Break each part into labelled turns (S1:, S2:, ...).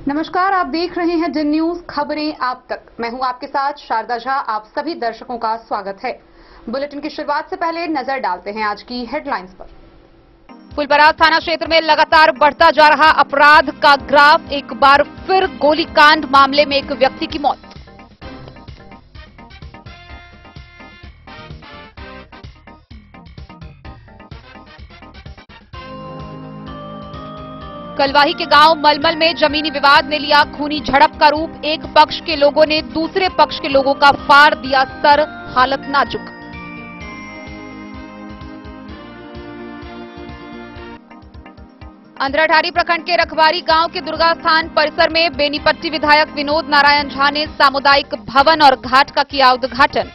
S1: नमस्कार, आप देख रहे हैं जिन न्यूज खबरें आप तक। मैं हूं आपके साथ शारदा झा। आप सभी दर्शकों का स्वागत है। बुलेटिन की शुरुआत से पहले नजर डालते हैं आज की हेडलाइंस पर। फुलपरास थाना क्षेत्र में लगातार बढ़ता जा रहा अपराध का ग्राफ। एक बार फिर गोलीकांड मामले में एक व्यक्ति की मौत। कलवाही के गांव मलमल में जमीनी विवाद ने लिया खूनी झड़प का रूप। एक पक्ष के लोगों ने दूसरे पक्ष के लोगों का फाड़ दिया सर, हालत नाजुक। अंधराठारी प्रखंड के रखवारी गांव के दुर्गा स्थान परिसर में बेनीपट्टी विधायक विनोद नारायण झा ने सामुदायिक भवन और घाट का किया उद्घाटन।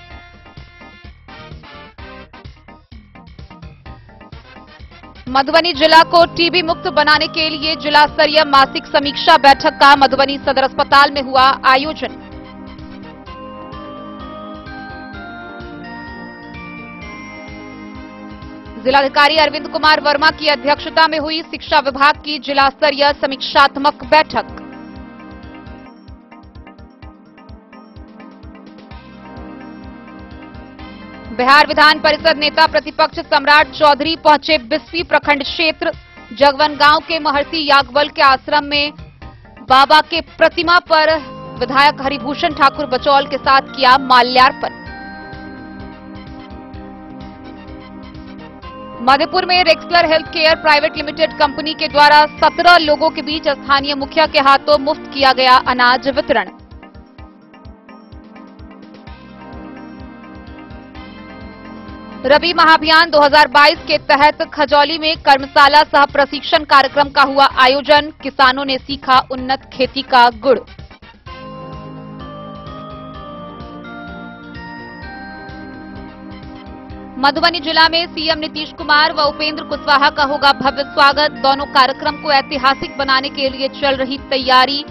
S1: मधुबनी जिला को टीबी मुक्त बनाने के लिए जिला स्तरीय मासिक समीक्षा बैठक का मधुबनी सदर अस्पताल में हुआ आयोजन। जिलाधिकारी अरविंद कुमार वर्मा की अध्यक्षता में हुई शिक्षा विभाग की जिला स्तरीय समीक्षात्मक बैठक। बिहार विधान परिषद नेता प्रतिपक्ष सम्राट चौधरी पहुंचे बिस्फी प्रखंड क्षेत्र। जगवन गांव के महर्षि याज्ञवल के आश्रम में बाबा के प्रतिमा पर विधायक हरिभूषण ठाकुर बचौल के साथ किया माल्यार्पण। मधेपुर में Rexler health care private limited company के द्वारा 17 लोगों के बीच स्थानीय मुखिया के हाथों मुफ्त किया गया अनाज वितरण। रबी महाभियान 2022 के तहत खजौली में कर्मशाला सह प्रशिक्षण कार्यक्रम का हुआ आयोजन। किसानों ने सीखा उन्नत खेती का गुण। मधुबनी जिला में सीएम नीतीश कुमार व उपेंद्र कुशवाहा का होगा भव्य स्वागत। दोनों कार्यक्रम को ऐतिहासिक बनाने के लिए चल रही तैयारी।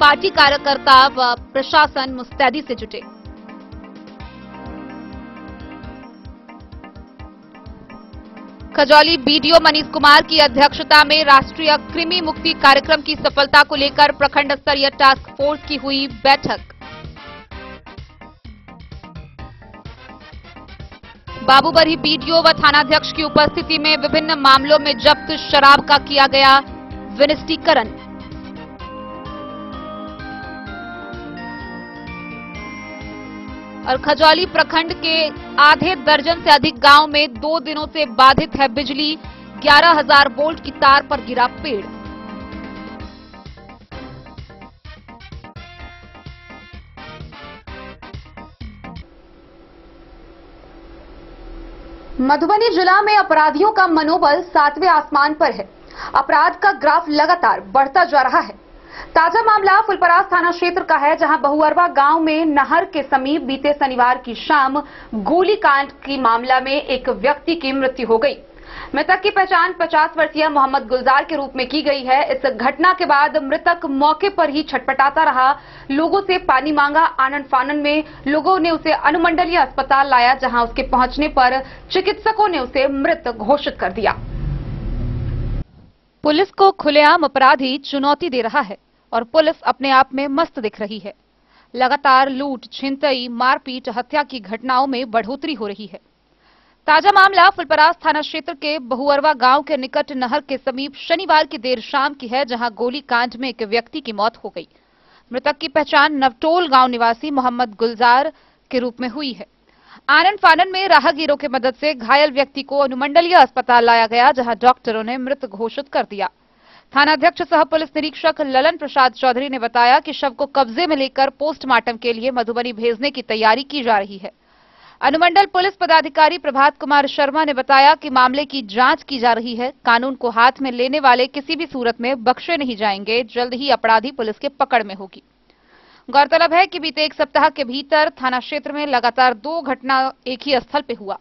S1: पार्टी कार्यकर्ता व प्रशासन मुस्तैदी से जुटे। खजौली बीडीओ मनीष कुमार की अध्यक्षता में राष्ट्रीय कृमि मुक्ति कार्यक्रम की सफलता को लेकर प्रखंड स्तरीय टास्क फोर्स की हुई बैठक। बाबूबरही बीडीओ व थानाध्यक्ष की उपस्थिति में विभिन्न मामलों में जब्त शराब का किया गया विनिष्टीकरण। और खजौली प्रखंड के आधे दर्जन से अधिक गांव में 2 दिनों से बाधित है बिजली। 11,000 वोल्ट की तार पर गिरा पेड़। मधुबनी जिला में अपराधियों का मनोबल 7वें आसमान पर है। अपराध का ग्राफ लगातार बढ़ता जा रहा है। ताजा मामला फुलपरास थाना क्षेत्र का है, जहां बहुअरवा गांव में नहर के समीप बीते शनिवार की शाम गोलीकांड की मामला में एक व्यक्ति की मृत्यु हो गई। मृतक की पहचान 50 वर्षीय मोहम्मद गुलजार के रूप में की गई है। इस घटना के बाद मृतक मौके पर ही छटपटाता रहा। लोगों से पानी मांगा। आनन फानन में लोगों ने उसे अनुमंडलीय अस्पताल लाया, जहां उसके पहुंचने पर चिकित्सकों ने उसे मृत घोषित कर दिया। पुलिस को खुलेआम अपराधी चुनौती दे रहा है और पुलिस अपने आप में मस्त दिख रही है। लगातार लूट, छिनतई, मारपीट, हत्या की घटनाओं में बढ़ोतरी हो रही है। ताजा मामला फुलपरास थाना क्षेत्र के बहुअरवा गांव के निकट नहर के समीप शनिवार की देर शाम की है, जहां गोलीकांड में एक व्यक्ति की मौत हो गई। मृतक की पहचान नवटोल गांव निवासी मोहम्मद गुलजार के रूप में हुई है। आनन फानन में राहगीरों की मदद से घायल व्यक्ति को अनुमंडलीय अस्पताल लाया गया, जहां डॉक्टरों ने मृत घोषित कर दिया। थानाध्यक्ष सह पुलिस निरीक्षक ललन प्रसाद चौधरी ने बताया कि शव को कब्जे में लेकर पोस्टमार्टम के लिए मधुबनी भेजने की तैयारी की जा रही है। अनुमंडल पुलिस पदाधिकारी प्रभात कुमार शर्मा ने बताया कि मामले की जांच की जा रही है। कानून को हाथ में लेने वाले किसी भी सूरत में बख्शे नहीं जाएंगे। जल्द ही अपराधी पुलिस के पकड़ में होगी। गौरतलब है कि बीते 1 सप्ताह के भीतर थाना क्षेत्र में लगातार 2 घटना एक ही स्थल पर हुआ।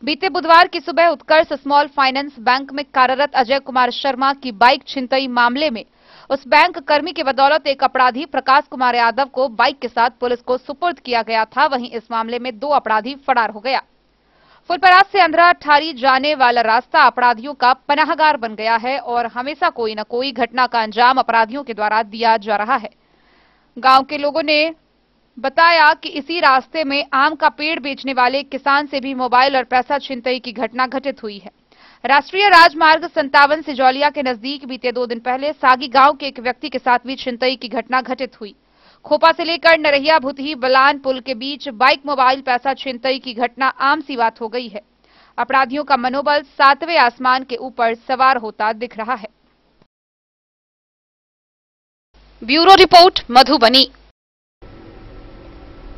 S1: बीते बुधवार की सुबह उत्कर्ष स्मॉल फाइनेंस बैंक में कार्यरत अजय कुमार शर्मा की बाइक छिनतई मामले में उस बैंक कर्मी की बदौलत एक अपराधी प्रकाश कुमार यादव को बाइक के साथ पुलिस को सुपुर्द किया गया था। वहीं इस मामले में 2 अपराधी फरार हो गया। फुलपरास से अंधरा ठारी जाने वाला रास्ता अपराधियों का पनाहगार बन गया है और हमेशा कोई न कोई घटना का अंजाम अपराधियों के द्वारा दिया जा रहा है। गांव के लोगों ने बताया कि इसी रास्ते में आम का पेड़ बेचने वाले किसान से भी मोबाइल और पैसा छिनतई की घटना घटित हुई है। राष्ट्रीय राजमार्ग 57 सिजौलिया के नजदीक बीते 2 दिन पहले सागी गांव के एक व्यक्ति के साथ भी छिनतई की घटना घटित हुई। खोपा से लेकर नरहिया भुतही बलान पुल के बीच बाइक मोबाइल पैसा छिनतई की घटना आम सी बात हो गई है। अपराधियों का मनोबल 7वें आसमान के ऊपर सवार होता दिख रहा है। Bureau report Madhubani.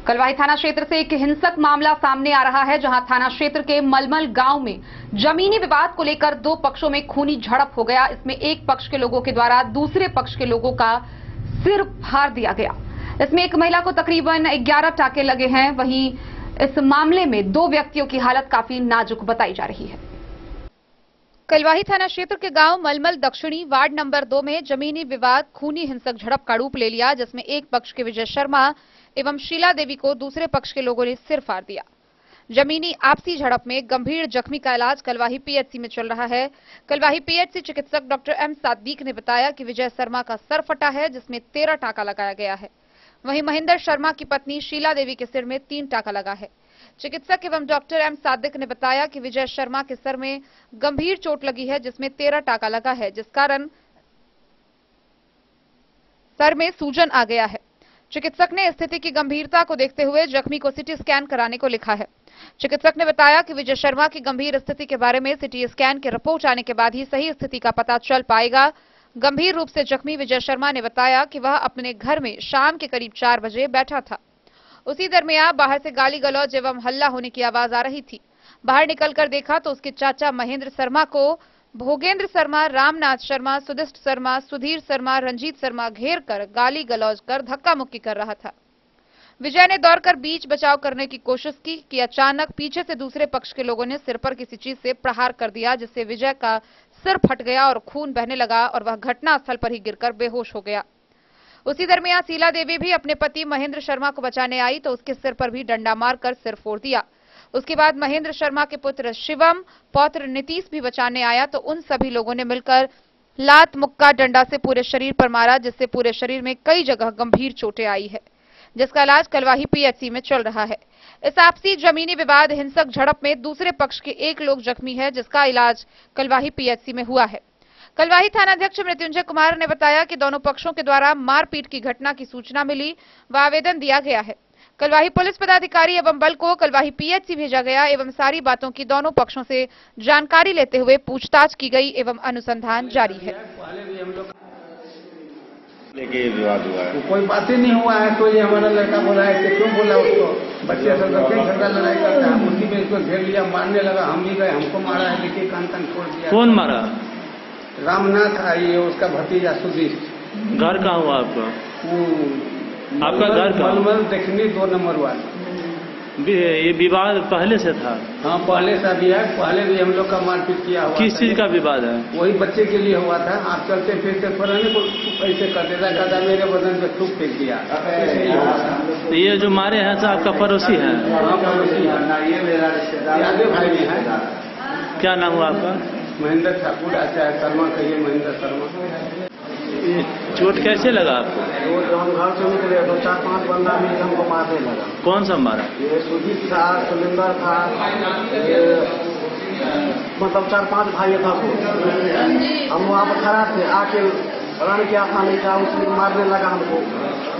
S1: कलवाही थाना क्षेत्र से एक हिंसक मामला सामने आ रहा है, जहां थाना क्षेत्र के मलमल गांव में जमीनी विवाद को लेकर 2 पक्षों में खूनी झड़प हो गया। इसमें एक पक्ष के लोगों के द्वारा दूसरे पक्ष के लोगों का सिर फाड़ दिया गया। इसमें एक महिला को तकरीबन 11 टाके लगे हैं। वहीं इस मामले में 2 व्यक्तियों की हालत काफी नाजुक बताई जा रही है। कलवाही थाना क्षेत्र के गांव मलमल दक्षिणी वार्ड नंबर 2 में जमीनी विवाद खूनी हिंसक झड़प का रूप ले लिया, जिसमें एक पक्ष के विजय शर्मा एवं शीला देवी को दूसरे पक्ष के लोगों ने सिर फाड़ दिया। जमीनी आपसी झड़प में गंभीर जख्मी का इलाज कलवाही पीएचसी में चल रहा है। कलवाही पीएचसी चिकित्सक डॉक्टर एम सादिक ने बताया कि विजय शर्मा का सर फटा है, जिसमें 13 टाका लगाया गया है। वहीं महेंद्र शर्मा की पत्नी शीला देवी के सिर में 3 टाका लगा है। चिकित्सक एवं डॉक्टर एम सादिक ने बताया कि विजय शर्मा के सर में गंभीर चोट लगी है, जिसमें 13 टाका लगा है, जिस कारण सर में सूजन आ गया है। चिकित्सक ने स्थिति की गंभीरता को देखते हुए जख्मी को सिटी स्कैन कराने को लिखा है। चिकित्सक ने बताया कि विजय शर्मा की गंभीर स्थिति के बारे में सिटी स्कैन की रिपोर्ट आने के बाद ही सही स्थिति का पता चल पाएगा। गंभीर रूप से जख्मी विजय शर्मा ने बताया कि वह अपने घर में शाम के करीब 4 बजे बैठा था। उसी दरमियान बाहर से गाली गलौज एवं हल्ला होने की आवाज आ रही थी। बाहर निकलकर देखा तो उसके चाचा महेंद्र शर्मा को भोगेंद्र शर्मा, रामनाथ शर्मा, सुदिष्ट शर्मा, सुधीर शर्मा, रंजीत शर्मा घेर कर गाली गलौज कर धक्का मुक्की कर रहा था। विजय ने दौड़कर बीच बचाव करने की कोशिश की कि अचानक पीछे से दूसरे पक्ष के लोगों ने सिर पर किसी चीज से प्रहार कर दिया, जिससे विजय का सिर फट गया और खून बहने लगा और वह घटनास्थल पर ही गिरकर बेहोश हो गया। उसी दरमियान शीला देवी भी अपने पति महेंद्र शर्मा को बचाने आई तो उसके सिर पर भी डंडा मारकर सिर फोड़ दिया। उसके बाद महेंद्र शर्मा के पुत्र शिवम, पौत्र नीतीश भी बचाने आया तो उन सभी लोगों ने मिलकर लात मुक्का डंडा से पूरे शरीर पर मारा, जिससे पूरे शरीर में कई जगह गंभीर चोटें आई है, जिसका इलाज कलवाही पीएचसी में चल रहा है। इस आपसी जमीनी विवाद हिंसक झड़प में दूसरे पक्ष के 1 लोग जख्मी है, जिसका इलाज कलवाही पीएचसी में हुआ है। कलवाही थानाध्यक्ष मृत्युंजय कुमार ने बताया कि दोनों पक्षों के द्वारा मारपीट की घटना की सूचना मिली व आवेदन दिया गया है। कलवाही पुलिस पदाधिकारी एवं बल को कलवाही पीएचसी भेजा गया एवं सारी बातों की दोनों पक्षों से जानकारी लेते हुए पूछताछ की गई एवं अनुसंधान जारी है।
S2: लेके विवाद हुआ है,
S3: कोई बात ही नहीं हुआ है। तो ये हमारा लड़का बोला है कि क्यों बोला उसको, बच्चे सब कई झगड़ा लड़ाई करता है, उसी में इसको घेर लिया, मारने लगा। हम भी गए, हमको मारा है, देखिए कान छोड़ दिया।
S2: कौन मारा?
S3: रामनाथ आई, उसका भतीजा सुधीर।
S2: घर कहाँ हुआ आपका? आपका घर
S3: मलमल दक्षिणी 2 नंबर वार्ड।
S2: ये विवाद पहले से था?
S3: हाँ, पहले से भी है। पहले भी हम लोग का मारपीट किया हुआ।
S2: किस चीज का विवाद है?
S3: वही बच्चे के लिए हुआ था। आप चलते फिरते फराने को ऐसे करते था, दादा मेरे बदन पे थूक फेंक दिया।
S2: तो ये जो मारे हैं तो आपका पड़ोसी है?
S3: हाँ, पड़ोसी है, ये मेरा रिश्तेदार भाई है।
S2: क्या नाम हुआ आपका?
S3: महेंद्र ठाकुर, आचार्य शर्मा कहिए, महेंद्र शर्मा।
S2: चोट कैसे लगा आपको?
S3: हम घर से निकले तो 4-5 बंदा मिलकर हमको मारने लगा।
S2: कौन सा मारा?
S3: ये सुजीत था, सुलिंदर था, मतलब 4-5 भाई था। हम वहाँ पर खड़ा थे, आके पता नहीं क्या था नहीं था, उसने मारने लगा हमको।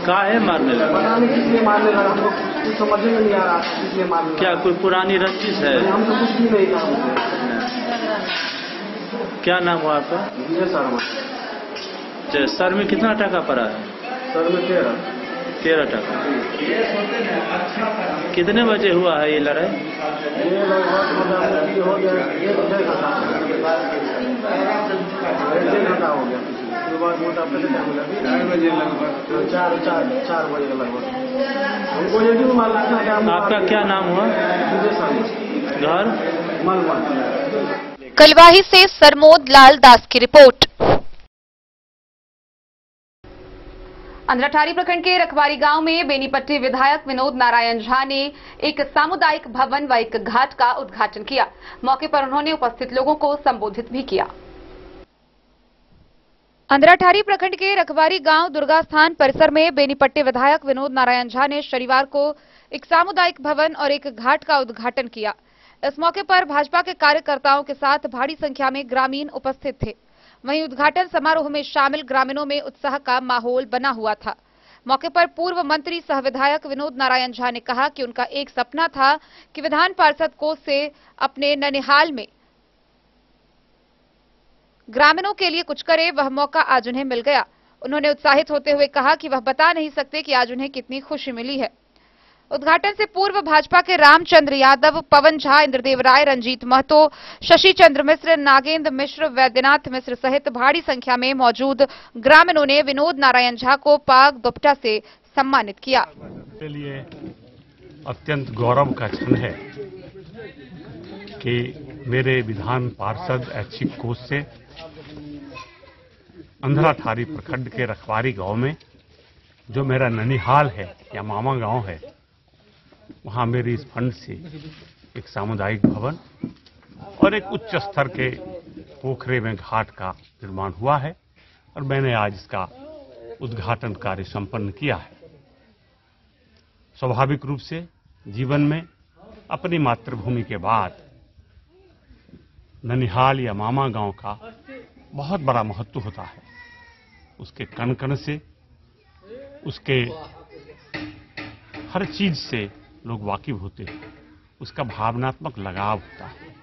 S2: क्या है मारने लगा?
S3: पता नहीं किसने मारने लगा, हमको कुछ समझ में नहीं आ रहा किसने मारने।
S2: क्या कोई पुरानी रंजिश है?
S3: हमको कुछ भी नहीं था।
S2: क्या नाम हुआ आपका?
S3: विजय शर्मा।
S2: सर में कितना टाका पड़ा है?
S3: सर में
S2: 13 टाका। कितने बजे हुआ है ये लड़ाई?
S3: ये लगभग हो गया 1-1.5 घंटा हो गया। उसके बाद मोटापे 4 बजे लगभग 4 बजे लगभग हमको ये भी मालूम था कि
S2: आपका क्या नाम हुआ?
S3: विजय शर्मा।
S2: घर
S3: मलमल।
S1: कलवाही से सरमोद लाल दास की रिपोर्ट। अंधराठारी प्रखंड के रखवारी गांव में बेनीपट्टी विधायक विनोद नारायण झा ने एक सामुदायिक भवन व एक घाट का उद्घाटन किया। मौके पर उन्होंने उपस्थित लोगों को संबोधित भी किया। अंधराठारी प्रखंड के रखवारी गांव दुर्गा स्थान परिसर में बेनीपट्टी विधायक विनोद नारायण झा ने शनिवार को एक सामुदायिक भवन और एक घाट का उद्घाटन किया। इस मौके पर भाजपा के कार्यकर्ताओं के साथ भारी संख्या में ग्रामीण उपस्थित थे। वहीं उद्घाटन समारोह में शामिल ग्रामीणों में उत्साह का माहौल बना हुआ था। मौके पर पूर्व मंत्री सह विधायक विनोद नारायण झा ने कहा कि उनका एक सपना था कि विधान पार्षद कोष से अपने ननिहाल में ग्रामीणों के लिए कुछ करे। वह मौका आज उन्हें मिल गया। उन्होंने उत्साहित होते हुए कहा कि वह बता नहीं सकते कि आज उन्हें कितनी खुशी मिली है। उद्घाटन से पूर्व भाजपा के रामचंद्र यादव, पवन झा, इंद्रदेव राय, रंजीत महतो, शशि चंद्र मिश्र, नागेंद्र मिश्र, वैद्यनाथ मिश्र सहित भारी संख्या में मौजूद ग्रामीणों ने विनोद नारायण झा को पाग दुपट्टा से सम्मानित किया।
S4: के लिए अत्यंत गौरव का क्षण है कि मेरे विधान पार्षद ऐच्छिक कोष से अंधराठारी प्रखंड के रखवारी गांव में जो मेरा ननिहाल है या मामा गांव है, वहां मेरी इस फंड से एक सामुदायिक भवन और एक उच्च स्तर के पोखरे में घाट का निर्माण हुआ है और मैंने आज इसका उद्घाटन कार्य संपन्न किया है। स्वाभाविक रूप से जीवन में अपनी मातृभूमि के बाद ननिहाल या मामा गांव का बहुत बड़ा महत्व होता है। उसके कण कण से, उसके हर चीज से लोग वाकिफ होते हैं। उसका भावनात्मक लगाव होता है।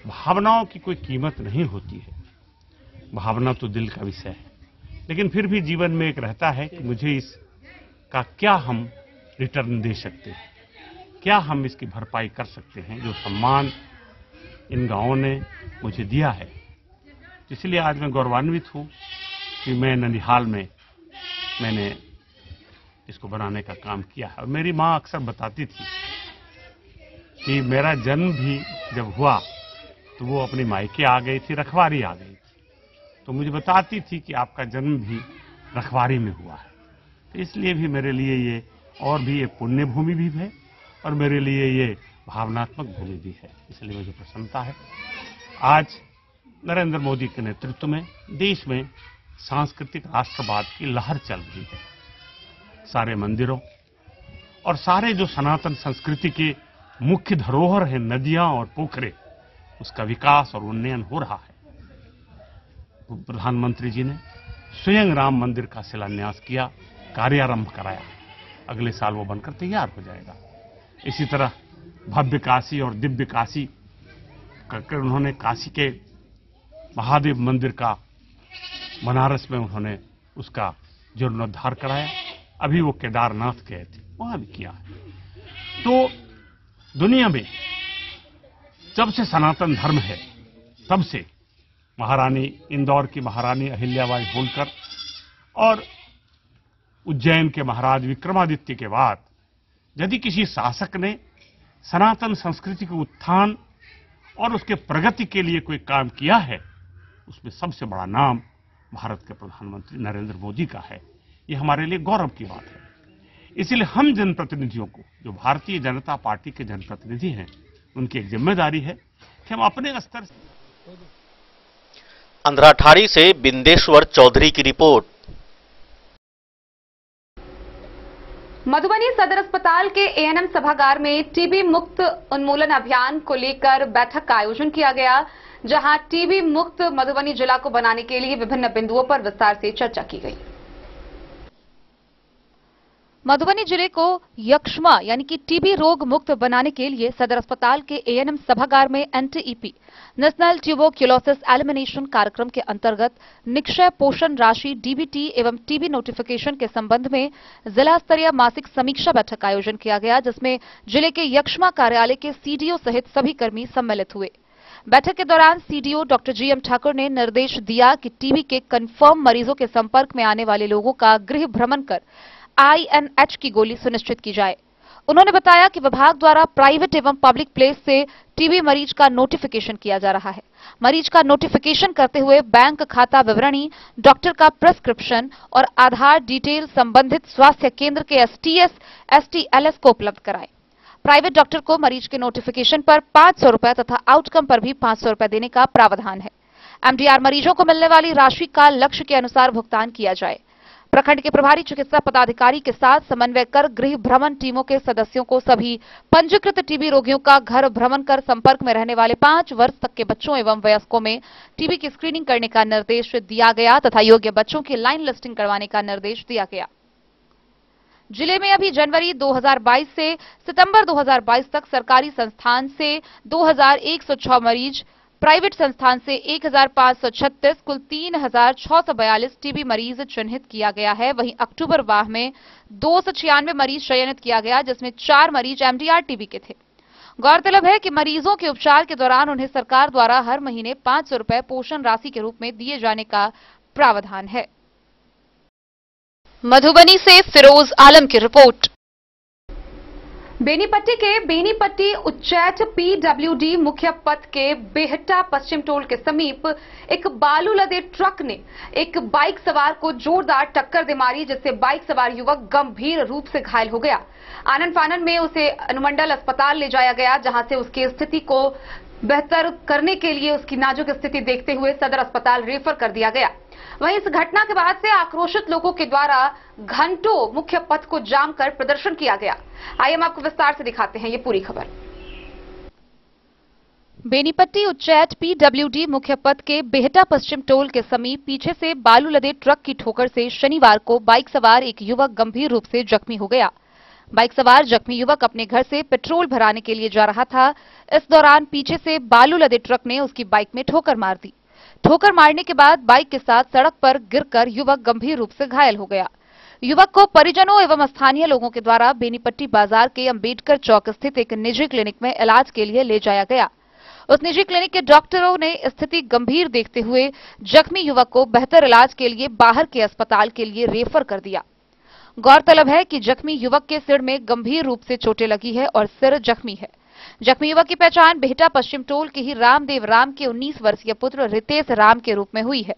S4: भावनाओं की कोई कीमत नहीं होती है। भावना तो दिल का विषय है, लेकिन फिर भी जीवन में एक रहता है कि मुझे इसका क्या हम रिटर्न दे सकते हैं, क्या हम इसकी भरपाई कर सकते हैं। जो सम्मान इन गांवों ने मुझे दिया है, इसलिए आज मैं गौरवान्वित हूं कि मैं ननिहाल में मैंने इसको बनाने का काम किया है। और मेरी माँ अक्सर बताती थी कि मेरा जन्म भी जब हुआ तो वो अपनी मायके आ गई थी, रखवारी आ गई थी, तो मुझे बताती थी कि आपका जन्म भी रखवारी में हुआ है। तो इसलिए भी मेरे लिए ये और भी ये पुण्य भूमि भी है और मेरे लिए ये भावनात्मक भूमि भी है। इसलिए मुझे प्रसन्नता है। आज नरेंद्र मोदी के नेतृत्व में देश में सांस्कृतिक राष्ट्रवाद की लहर चल रही है। सारे मंदिरों और सारे जो सनातन संस्कृति के मुख्य धरोहर है, नदियां और पोखरे, उसका विकास और उन्नयन हो रहा है। प्रधानमंत्री जी ने स्वयं राम मंदिर का शिलान्यास किया, कार्यारंभ कराया। अगले साल वो बनकर तैयार हो जाएगा। इसी तरह भव्य काशी और दिव्य काशी करके उन्होंने काशी के महादेव मंदिर का बनारस में उन्होंने उसका जीर्णोद्धार कराया। अभी वो केदारनाथ गए थे, वहां भी किया है। तो दुनिया में जब से सनातन धर्म है, तब से महारानी इंदौर की महारानी अहिल्याबाई होलकर और उज्जैन के महाराज विक्रमादित्य के बाद यदि किसी शासक ने सनातन संस्कृति के उत्थान और उसके प्रगति के लिए कोई काम किया है, उसमें सबसे बड़ा नाम भारत के प्रधानमंत्री नरेंद्र मोदी का है। ये हमारे लिए गौरव की बात है। इसलिए हम जनप्रतिनिधियों को, जो भारतीय जनता पार्टी के जनप्रतिनिधि हैं, उनकी एक जिम्मेदारी है कि हम अपने स्तर से।
S5: अंधराठारी से बिंदेश्वर चौधरी की रिपोर्ट।
S1: मधुबनी सदर अस्पताल के एएनएम सभागार में टीबी मुक्त उन्मूलन अभियान को लेकर बैठक का आयोजन किया गया, जहां टीबी मुक्त मधुबनी जिला को बनाने के लिए विभिन्न बिंदुओं पर विस्तार से चर्चा की गई। मधुबनी जिले को यक्ष्मा यानी कि टीबी रोग मुक्त बनाने के लिए सदर अस्पताल के एएनएम सभागार में एनटीईपी नेशनल ट्यूबरक्यूलोसिस एलिमिनेशन कार्यक्रम के अंतर्गत निक्षय पोषण राशि डीबीटी एवं टीबी नोटिफिकेशन के संबंध में जिला स्तरीय मासिक समीक्षा बैठक का आयोजन किया गया, जिसमें जिले के यक्ष्मा कार्यालय के सीडीओ सहित सभी कर्मी सम्मिलित हुए। बैठक के दौरान सीडीओ डॉक्टर जीएम ठाकुर ने निर्देश दिया कि टीबी के कंफर्म मरीजों के संपर्क में आने वाले लोगों का गृह भ्रमण कर INH की गोली सुनिश्चित की जाए। उन्होंने बताया कि विभाग द्वारा प्राइवेट एवं पब्लिक प्लेस से टीबी मरीज का नोटिफिकेशन किया जा रहा है। मरीज का नोटिफिकेशन करते हुए बैंक खाता विवरणी, डॉक्टर का प्रेस्क्रिप्शन और आधार डिटेल संबंधित स्वास्थ्य केंद्र के एसटीएस, एसटीएलएस को उपलब्ध कराएं। प्राइवेट डॉक्टर को मरीज के नोटिफिकेशन पर 500 रुपए तथा आउटकम पर भी 500 रुपए देने का प्रावधान है। एमडीआर मरीजों को मिलने वाली राशि का लक्ष्य के अनुसार भुगतान किया जाए। प्रखंड के प्रभारी चिकित्सा पदाधिकारी के साथ समन्वय कर गृह भ्रमण टीमों के सदस्यों को सभी पंजीकृत टीबी रोगियों का घर भ्रमण कर संपर्क में रहने वाले 5 वर्ष तक के बच्चों एवं वयस्कों में टीबी की स्क्रीनिंग करने का निर्देश दिया गया तथा योग्य बच्चों की लाइन लिस्टिंग करवाने का निर्देश दिया गया। जिले में अभी जनवरी 2022 से सितंबर 2022 तक सरकारी संस्थान से 2106 मरीज, प्राइवेट संस्थान से 1536, कुल 3642 टीबी मरीज चिन्हित किया गया है। वहीं अक्टूबर माह में 296 मरीज चयनित किया गया, जिसमें 4 मरीज एमडीआर टीबी के थे। गौरतलब है कि मरीजों के उपचार के दौरान उन्हें सरकार द्वारा हर महीने 500 रुपए पोषण राशि के रूप में दिए जाने का प्रावधान है। मधुबनी से फिरोज आलम की रिपोर्ट। बेनीपट्टी के बेनीपट्टी उच्चैठ पीडब्ल्यूडी मुख्य पथ के बेहटा पश्चिम टोल के समीप एक बालू लदे ट्रक ने एक बाइक सवार को जोरदार टक्कर दे मारी, जिससे बाइक सवार युवक गंभीर रूप से घायल हो गया। आनन फानन में उसे अनुमंडल अस्पताल ले जाया गया, जहां से उसकी स्थिति को बेहतर करने के लिए उसकी नाजुक स्थिति देखते हुए सदर अस्पताल रेफर कर दिया गया। वहीं इस घटना के बाद से आक्रोशित लोगों के द्वारा घंटों मुख्य पथ को जाम कर प्रदर्शन किया गया। आइए हम आपको विस्तार से दिखाते हैं ये पूरी खबर। बेनीपट्टी उच्चैठ पीडब्ल्यूडी मुख्य पथ के बेहटा पश्चिम टोल के समीप पीछे से बालू लदे ट्रक की ठोकर से शनिवार को बाइक सवार एक युवक गंभीर रूप से जख्मी हो गया। बाइक सवार जख्मी युवक अपने घर से पेट्रोल भराने के लिए जा रहा था। इस दौरान पीछे से बालू लदे ट्रक ने उसकी बाइक में ठोकर मार दी। ठोकर मारने के बाद बाइक के साथ सड़क पर गिरकर युवक गंभीर रूप से घायल हो गया। युवक को परिजनों एवं स्थानीय लोगों के द्वारा बेनीपट्टी बाजार के अंबेडकर चौक स्थित एक निजी क्लिनिक में इलाज के लिए ले जाया गया। उस निजी क्लिनिक के डॉक्टरों ने स्थिति गंभीर देखते हुए जख्मी युवक को बेहतर इलाज के लिए बाहर के अस्पताल के लिए रेफर कर दिया। गौरतलब है कि जख्मी युवक के सिर में गंभीर रूप से चोटें लगी है और सिर जख्मी है। जख्मी युवक की पहचान बेहटा पश्चिम टोल के ही रामदेव राम के 19 वर्षीय पुत्र रितेश राम के रूप में हुई है।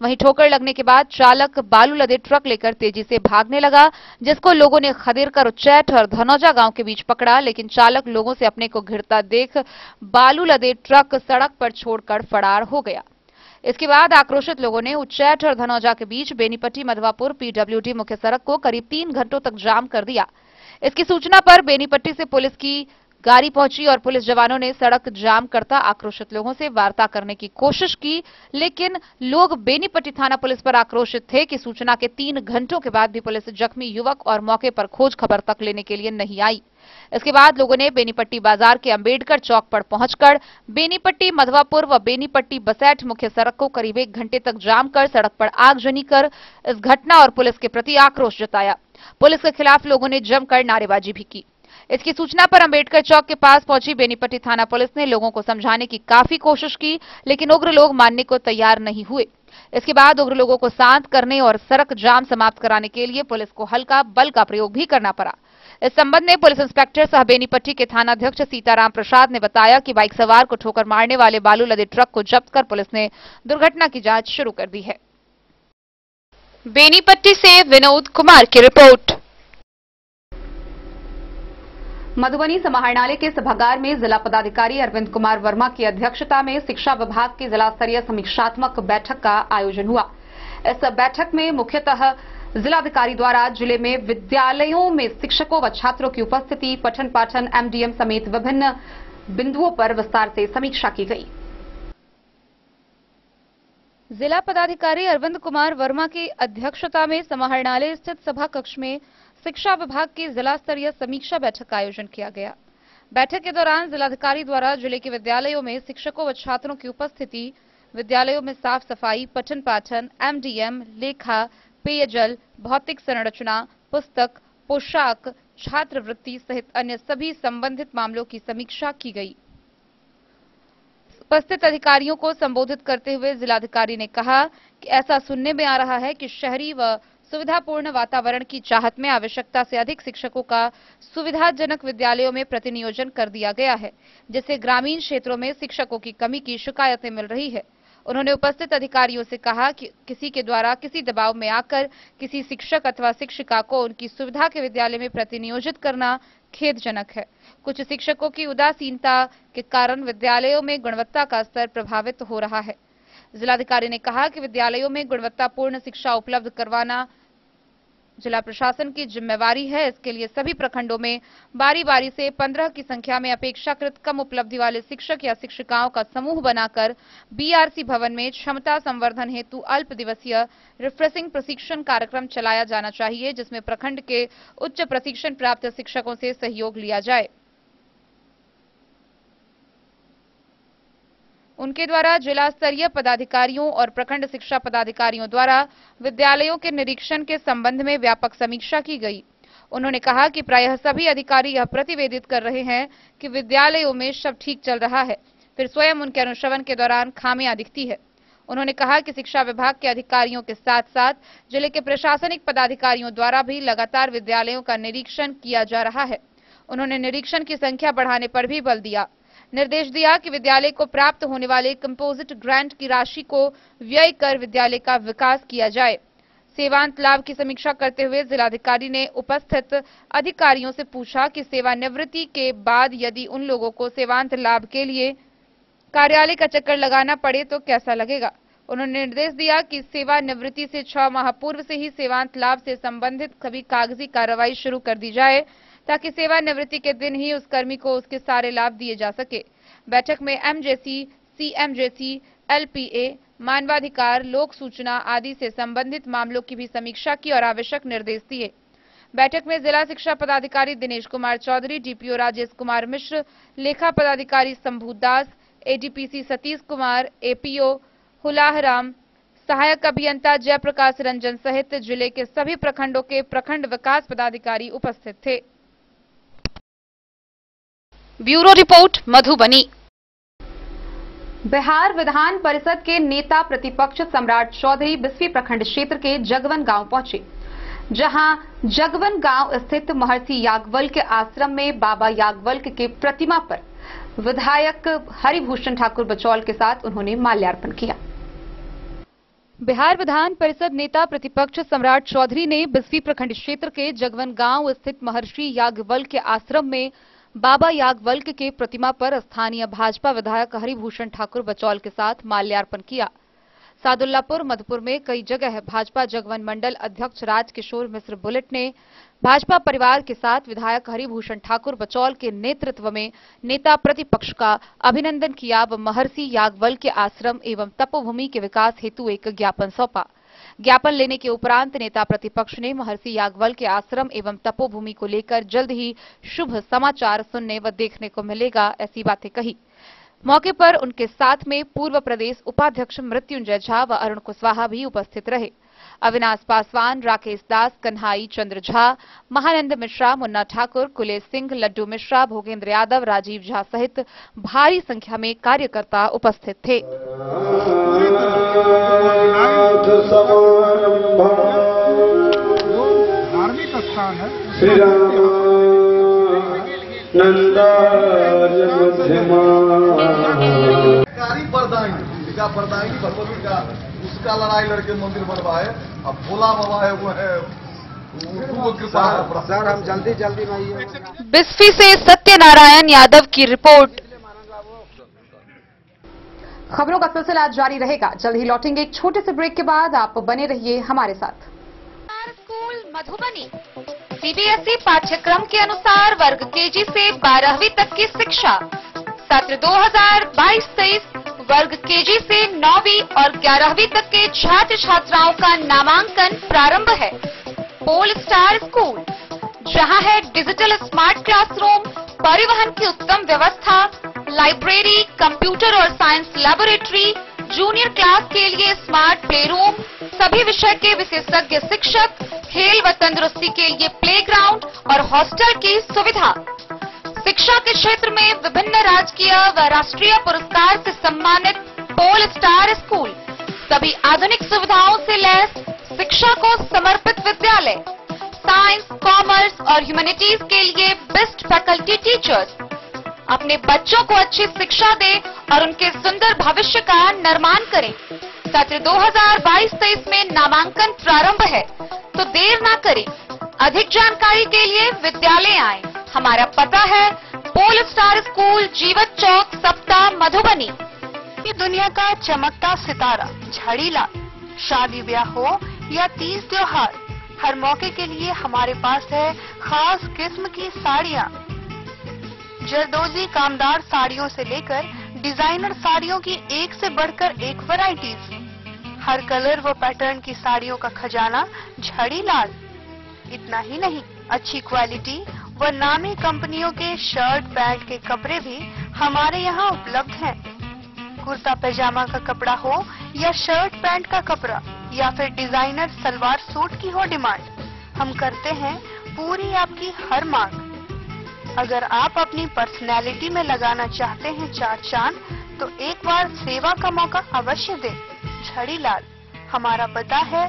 S1: वहीं ठोकर लगने के बाद चालक बालू लदे ट्रक लेकर तेजी से भागने लगा, जिसको लोगों ने खदेड़कर उच्चैठ और धनौजा गांव के बीच पकड़ा, लेकिन चालक लोगों से अपने को घिरता देख बालू लदे ट्रक सड़क पर छोड़कर फरार हो गया। इसके बाद आक्रोशित लोगों ने उच्चैठ और धनौजा के बीच बेनीपट्टी मधवापुर पीडब्ल्यूडी मुख्य सड़क को करीब 3 घंटों तक जाम कर दिया। इसकी सूचना पर बेनीपट्टी से पुलिस की गाड़ी पहुंची और पुलिस जवानों ने सड़क जाम करता आक्रोशित लोगों से वार्ता करने की कोशिश की, लेकिन लोग बेनीपट्टी थाना पुलिस पर आक्रोशित थे कि सूचना के 3 घंटों के बाद भी पुलिस जख्मी युवक और मौके पर खोज खबर तक लेने के लिए नहीं आई। इसके बाद लोगों ने बेनीपट्टी बाजार के अंबेडकर चौक पर पहुंचकर बेनीपट्टी मधवापुर व बेनीपट्टी बसैठ मुख्य सड़क को करीब 1 घंटे तक जाम कर सड़क पर आगजनी कर इस घटना और पुलिस के प्रति आक्रोश जताया। पुलिस के खिलाफ लोगों ने जमकर नारेबाजी भी की। इसकी सूचना पर अंबेडकर चौक के पास पहुंची बेनीपट्टी थाना पुलिस ने लोगों को समझाने की काफी कोशिश की, लेकिन उग्र लोग मानने को तैयार नहीं हुए। इसके बाद उग्र लोगों को शांत करने और सड़क जाम समाप्त कराने के लिए पुलिस को हल्का बल का प्रयोग भी करना पड़ा। इस संबंध में पुलिस इंस्पेक्टर सह बेनीपट्टी के थानाध्यक्ष सीताराम प्रसाद ने बताया कि बाइक सवार को ठोकर मारने वाले बालू लदे ट्रक को जब्त कर पुलिस ने दुर्घटना की जांच शुरू कर दी है। बेनीपट्टी से विनोद कुमार की रिपोर्ट। मधुबनी समाहरणालय के सभागार में जिला पदाधिकारी अरविंद कुमार वर्मा की अध्यक्षता में शिक्षा विभाग की जिला स्तरीय समीक्षात्मक बैठक का आयोजन हुआ। इस बैठक में मुख्यतः जिलाधिकारी द्वारा जिले में विद्यालयों में शिक्षकों व छात्रों की उपस्थिति, पठन पाठन, एमडीएम समेत विभिन्न बिंदुओं पर विस्तार से समीक्षा की गई। जिला पदाधिकारी अरविंद कुमार वर्मा की अध्यक्षता में समाहरणालय स्थित सभा कक्ष में शिक्षा विभाग की जिला स्तरीय समीक्षा बैठक का आयोजन किया गया। बैठक के दौरान जिलाधिकारी द्वारा जिले के विद्यालयों में शिक्षकों व छात्रों की उपस्थिति, विद्यालयों में साफ सफाई, पठन पाठन, एमडीएम, लेखा, पेयजल, भौतिक संरचना, पुस्तक, पोशाक, छात्रवृत्ति सहित अन्य सभी संबंधित मामलों की समीक्षा की गई। उपस्थित अधिकारियों को संबोधित करते हुए जिलाधिकारी ने कहा कि ऐसा सुनने में आ रहा है कि शहरी व सुविधापूर्ण वातावरण की चाहत में आवश्यकता से अधिक शिक्षकों का सुविधाजनक विद्यालयों में प्रतिनियोजन कर दिया गया है, जिससे ग्रामीण क्षेत्रों में शिक्षकों की कमी की शिकायतें मिल रही है। उन्होंने उपस्थित अधिकारियों से कहा कि किसी के द्वारा किसी दबाव में आकर किसी शिक्षक अथवा शिक्षिका को उनकी सुविधा के विद्यालय में प्रतिनियोजित करना खेदजनक है। कुछ शिक्षकों की उदासीनता के कारण विद्यालयों में गुणवत्ता का स्तर प्रभावित हो रहा है। जिलाधिकारी ने कहा कि विद्यालयों में गुणवत्तापूर्ण शिक्षा उपलब्ध करवाना जिला प्रशासन की जिम्मेवारी है। इसके लिए सभी प्रखंडों में बारी बारी से 15 की संख्या में अपेक्षाकृत कम उपलब्धि वाले शिक्षक या शिक्षिकाओं का समूह बनाकर बीआरसी भवन में क्षमता संवर्धन हेतु अल्प दिवसीय रिफ्रेशिंग प्रशिक्षण कार्यक्रम चलाया जाना चाहिए, जिसमें प्रखंड के उच्च प्रशिक्षण प्राप्त शिक्षकों से सहयोग लिया जाए। उनके द्वारा जिला स्तरीय पदाधिकारियों और प्रखंड शिक्षा पदाधिकारियों द्वारा विद्यालयों के निरीक्षण के संबंध में व्यापक समीक्षा की गई। उन्होंने कहा कि प्रायः सभी अधिकारी यह प्रतिवेदित कर रहे हैं कि विद्यालयों में सब ठीक चल रहा है, फिर स्वयं उनके अनुश्रवण के दौरान खामियां दिखती है। उन्होंने कहा कि शिक्षा विभाग के अधिकारियों के साथ साथ जिले के प्रशासनिक पदाधिकारियों द्वारा भी लगातार विद्यालयों का निरीक्षण किया जा रहा है। उन्होंने निरीक्षण की संख्या बढ़ाने पर भी बल दिया। निर्देश दिया कि विद्यालय को प्राप्त होने वाले कंपोजिट ग्रांट की राशि को व्यय कर विद्यालय का विकास किया जाए। सेवांत लाभ की समीक्षा करते हुए जिलाधिकारी ने उपस्थित अधिकारियों से पूछा कि सेवानिवृत्ति के बाद यदि उन लोगों को सेवांत लाभ के लिए कार्यालय का चक्कर लगाना पड़े तो कैसा लगेगा। उन्होंने निर्देश दिया कि सेवानिवृत्ति से 6 माह पूर्व से ही सेवांत लाभ से संबंधित सभी कागजी कार्रवाई शुरू कर दी जाए, ताकि सेवानिवृत्ति के दिन ही उस कर्मी को उसके सारे लाभ दिए जा सके। बैठक में एमजेसी, सीएमजेसी, एलपीए, मानवाधिकार, लोक सूचना आदि से संबंधित मामलों की भी समीक्षा की और आवश्यक निर्देश दिए। बैठक में जिला शिक्षा पदाधिकारी दिनेश कुमार चौधरी, डीपीओ राजेश कुमार मिश्र, लेखा पदाधिकारी शंभू दास, एडीपीसी सतीश कुमार, एपीओ हुलाहराम, सहायक अभियंता जयप्रकाश रंजन सहित जिले के सभी प्रखंडों के प्रखंड विकास पदाधिकारी उपस्थित थे। Bureau report Madhubani. बिहार विधान परिषद के नेता प्रतिपक्ष सम्राट चौधरी बिस्फी प्रखंड क्षेत्र के जगवन गांव पहुंचे, जहां जगवन गांव स्थित महर्षि याज्ञवल्क्य के आश्रम में बाबा याज्ञवल्क्य के प्रतिमा पर विधायक हरिभूषण ठाकुर बचौल के साथ उन्होंने माल्यार्पण किया। बिहार विधान परिषद नेता प्रतिपक्ष सम्राट चौधरी ने बिस्फी प्रखंड क्षेत्र के जगवन गांव स्थित महर्षि याज्ञवल्क्य के आश्रम में बाबा याज्ञवल्क्य के प्रतिमा पर स्थानीय भाजपा विधायक हरिभूषण ठाकुर बचौल के साथ माल्यार्पण किया। सादुल्लापुर मधुपुर में कई जगह भाजपा जगवन मंडल अध्यक्ष राजकिशोर मिश्र बुलेट ने भाजपा परिवार के साथ विधायक हरिभूषण ठाकुर बचौल के नेतृत्व में नेता प्रतिपक्ष का अभिनंदन किया व महर्षि याज्ञवल्क्य के आश्रम एवं तपोभूमि के विकास हेतु एक ज्ञापन सौंपा। ज्ञापन लेने के उपरांत नेता प्रतिपक्ष ने महर्षि याज्ञवल्क्य के आश्रम एवं तपोभूमि को लेकर जल्द ही शुभ समाचार सुनने व देखने को मिलेगा, ऐसी बातें कही। मौके पर उनके साथ में पूर्व प्रदेश उपाध्यक्ष मृत्युंजय झा व अरुण कुशवाहा भी उपस्थित रहे। अविनाश पासवान, राकेश दास, कन्हाई चंद्र झा, महानंद मिश्रा, मुन्ना ठाकुर, कुलेश सिंह, लड्डू मिश्रा, भोगेंद्र यादव, राजीव झा सहित भारी संख्या में कार्यकर्ता उपस्थित थे।
S6: धार्मिक स्थान है। बरदायनी भगवती का उसका लड़ाई लड़के मंदिर बनवाए। अब भोला बाबा है वो है सर, हम जल्दी
S1: बिस्फी से सत्यनारायण यादव की रिपोर्ट। खबरों का सिलसिला जारी रहेगा। जल्द ही लौटेंगे एक छोटे से ब्रेक के बाद। आप बने रहिए हमारे साथ। स्कूल मधुबनी सीबीएसई पाठ्यक्रम के अनुसार वर्ग केजी से 12वीं तक की शिक्षा। सत्र 2022-23 वर्ग केजी से 9वीं और 11वीं तक के छात्र छात्राओं का नामांकन प्रारंभ है। पोल स्टार स्कूल, जहां है डिजिटल स्मार्ट क्लासरूम, परिवहन की उत्तम व्यवस्था, लाइब्रेरी, कंप्यूटर और साइंस लैबोरेटरी, जूनियर क्लास के लिए स्मार्ट प्ले रूम, सभी विषय के विशेषज्ञ शिक्षक, खेल व तंदुरुस्ती के लिए प्लेग्राउंड और हॉस्टल की सुविधा। शिक्षा के क्षेत्र में विभिन्न राजकीय व राष्ट्रीय पुरस्कार से सम्मानित पोल स्टार स्कूल सभी आधुनिक सुविधाओं से लैस शिक्षा को समर्पित विद्यालय, साइंस, कॉमर्स और ह्यूमैनिटीज के लिए बेस्ट फैकल्टी टीचर्स। अपने बच्चों को अच्छी शिक्षा दें और उनके सुंदर भविष्य का निर्माण करें। सत्र 2022-23 में नामांकन प्रारंभ है, तो देर ना करें। अधिक जानकारी के लिए विद्यालय आएं। हमारा पता है पोल स्टार स्कूल, जीवत चौक, सप्ताह, मधुबनी। ये दुनिया का चमकता सितारा झाड़ीलाल। शादी ब्याह हो या तीज त्योहार, हर मौके के लिए हमारे पास है खास किस्म की साड़ियाँ। जरदोजी कामदार साड़ियों से लेकर डिजाइनर साड़ियों की एक से बढ़कर एक वैरायटीज। हर कलर व पैटर्न की साड़ियों का खजाना झाड़ीलाल। इतना ही नहीं, अच्छी क्वालिटी व नामी कंपनियों के शर्ट पैंट के कपड़े भी हमारे यहाँ उपलब्ध हैं। कुर्ता पैजामा का कपड़ा हो या शर्ट पैंट का कपड़ा या फिर डिजाइनर सलवार सूट की हो डिमांड, हम करते हैं पूरी आपकी हर मांग। अगर आप अपनी पर्सनैलिटी में लगाना चाहते हैं चार चांद, तो एक बार सेवा का मौका अवश्य दें। झाड़ीलाल। हमारा पता है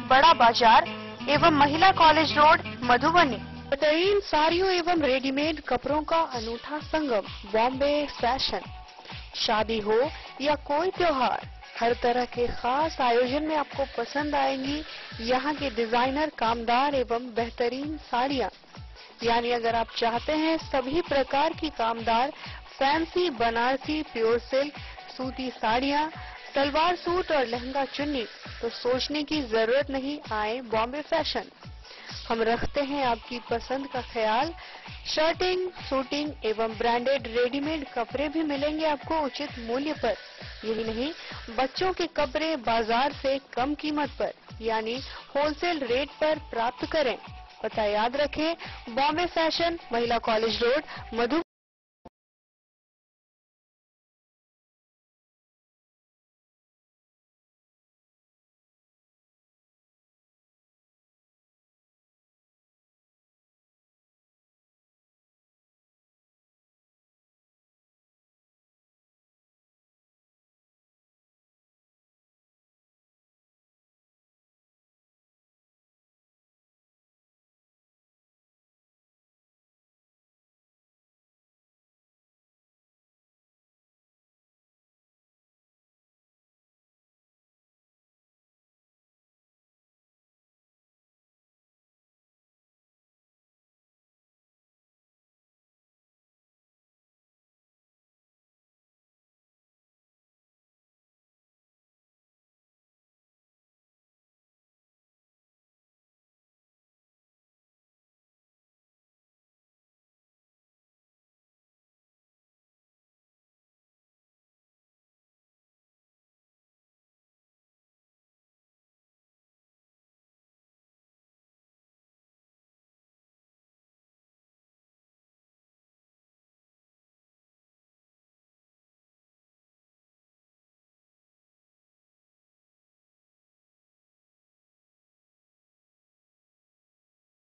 S1: बड़ा बाजार एवं महिला कॉलेज रोड, मधुबनी। बेहतरीन साड़ियों एवं रेडीमेड कपड़ों का अनूठा संगम, बॉम्बे फैशन। शादी हो या कोई त्योहार, हर तरह के खास आयोजन में आपको पसंद आएंगी यहाँ के डिजाइनर, कामदार एवं बेहतरीन साड़ियाँ। यानी अगर आप चाहते हैं सभी प्रकार की कामदार, फैंसी, बनारसी, प्योर सिल्क, सूती साड़ियाँ, सलवार सूट और लहंगा चुन्नी, तो सोचने की जरूरत नहीं, आए बॉम्बे फैशन। हम रखते हैं आपकी पसंद का ख्याल। शर्टिंग, सूटिंग एवं ब्रांडेड रेडीमेड कपड़े भी मिलेंगे आपको उचित मूल्य पर। यही नहीं, बच्चों के कपड़े बाजार से कम कीमत पर यानी होलसेल रेट पर प्राप्त करें। पता याद रखें, बॉम्बे फैशन, महिला कॉलेज रोड, मधु।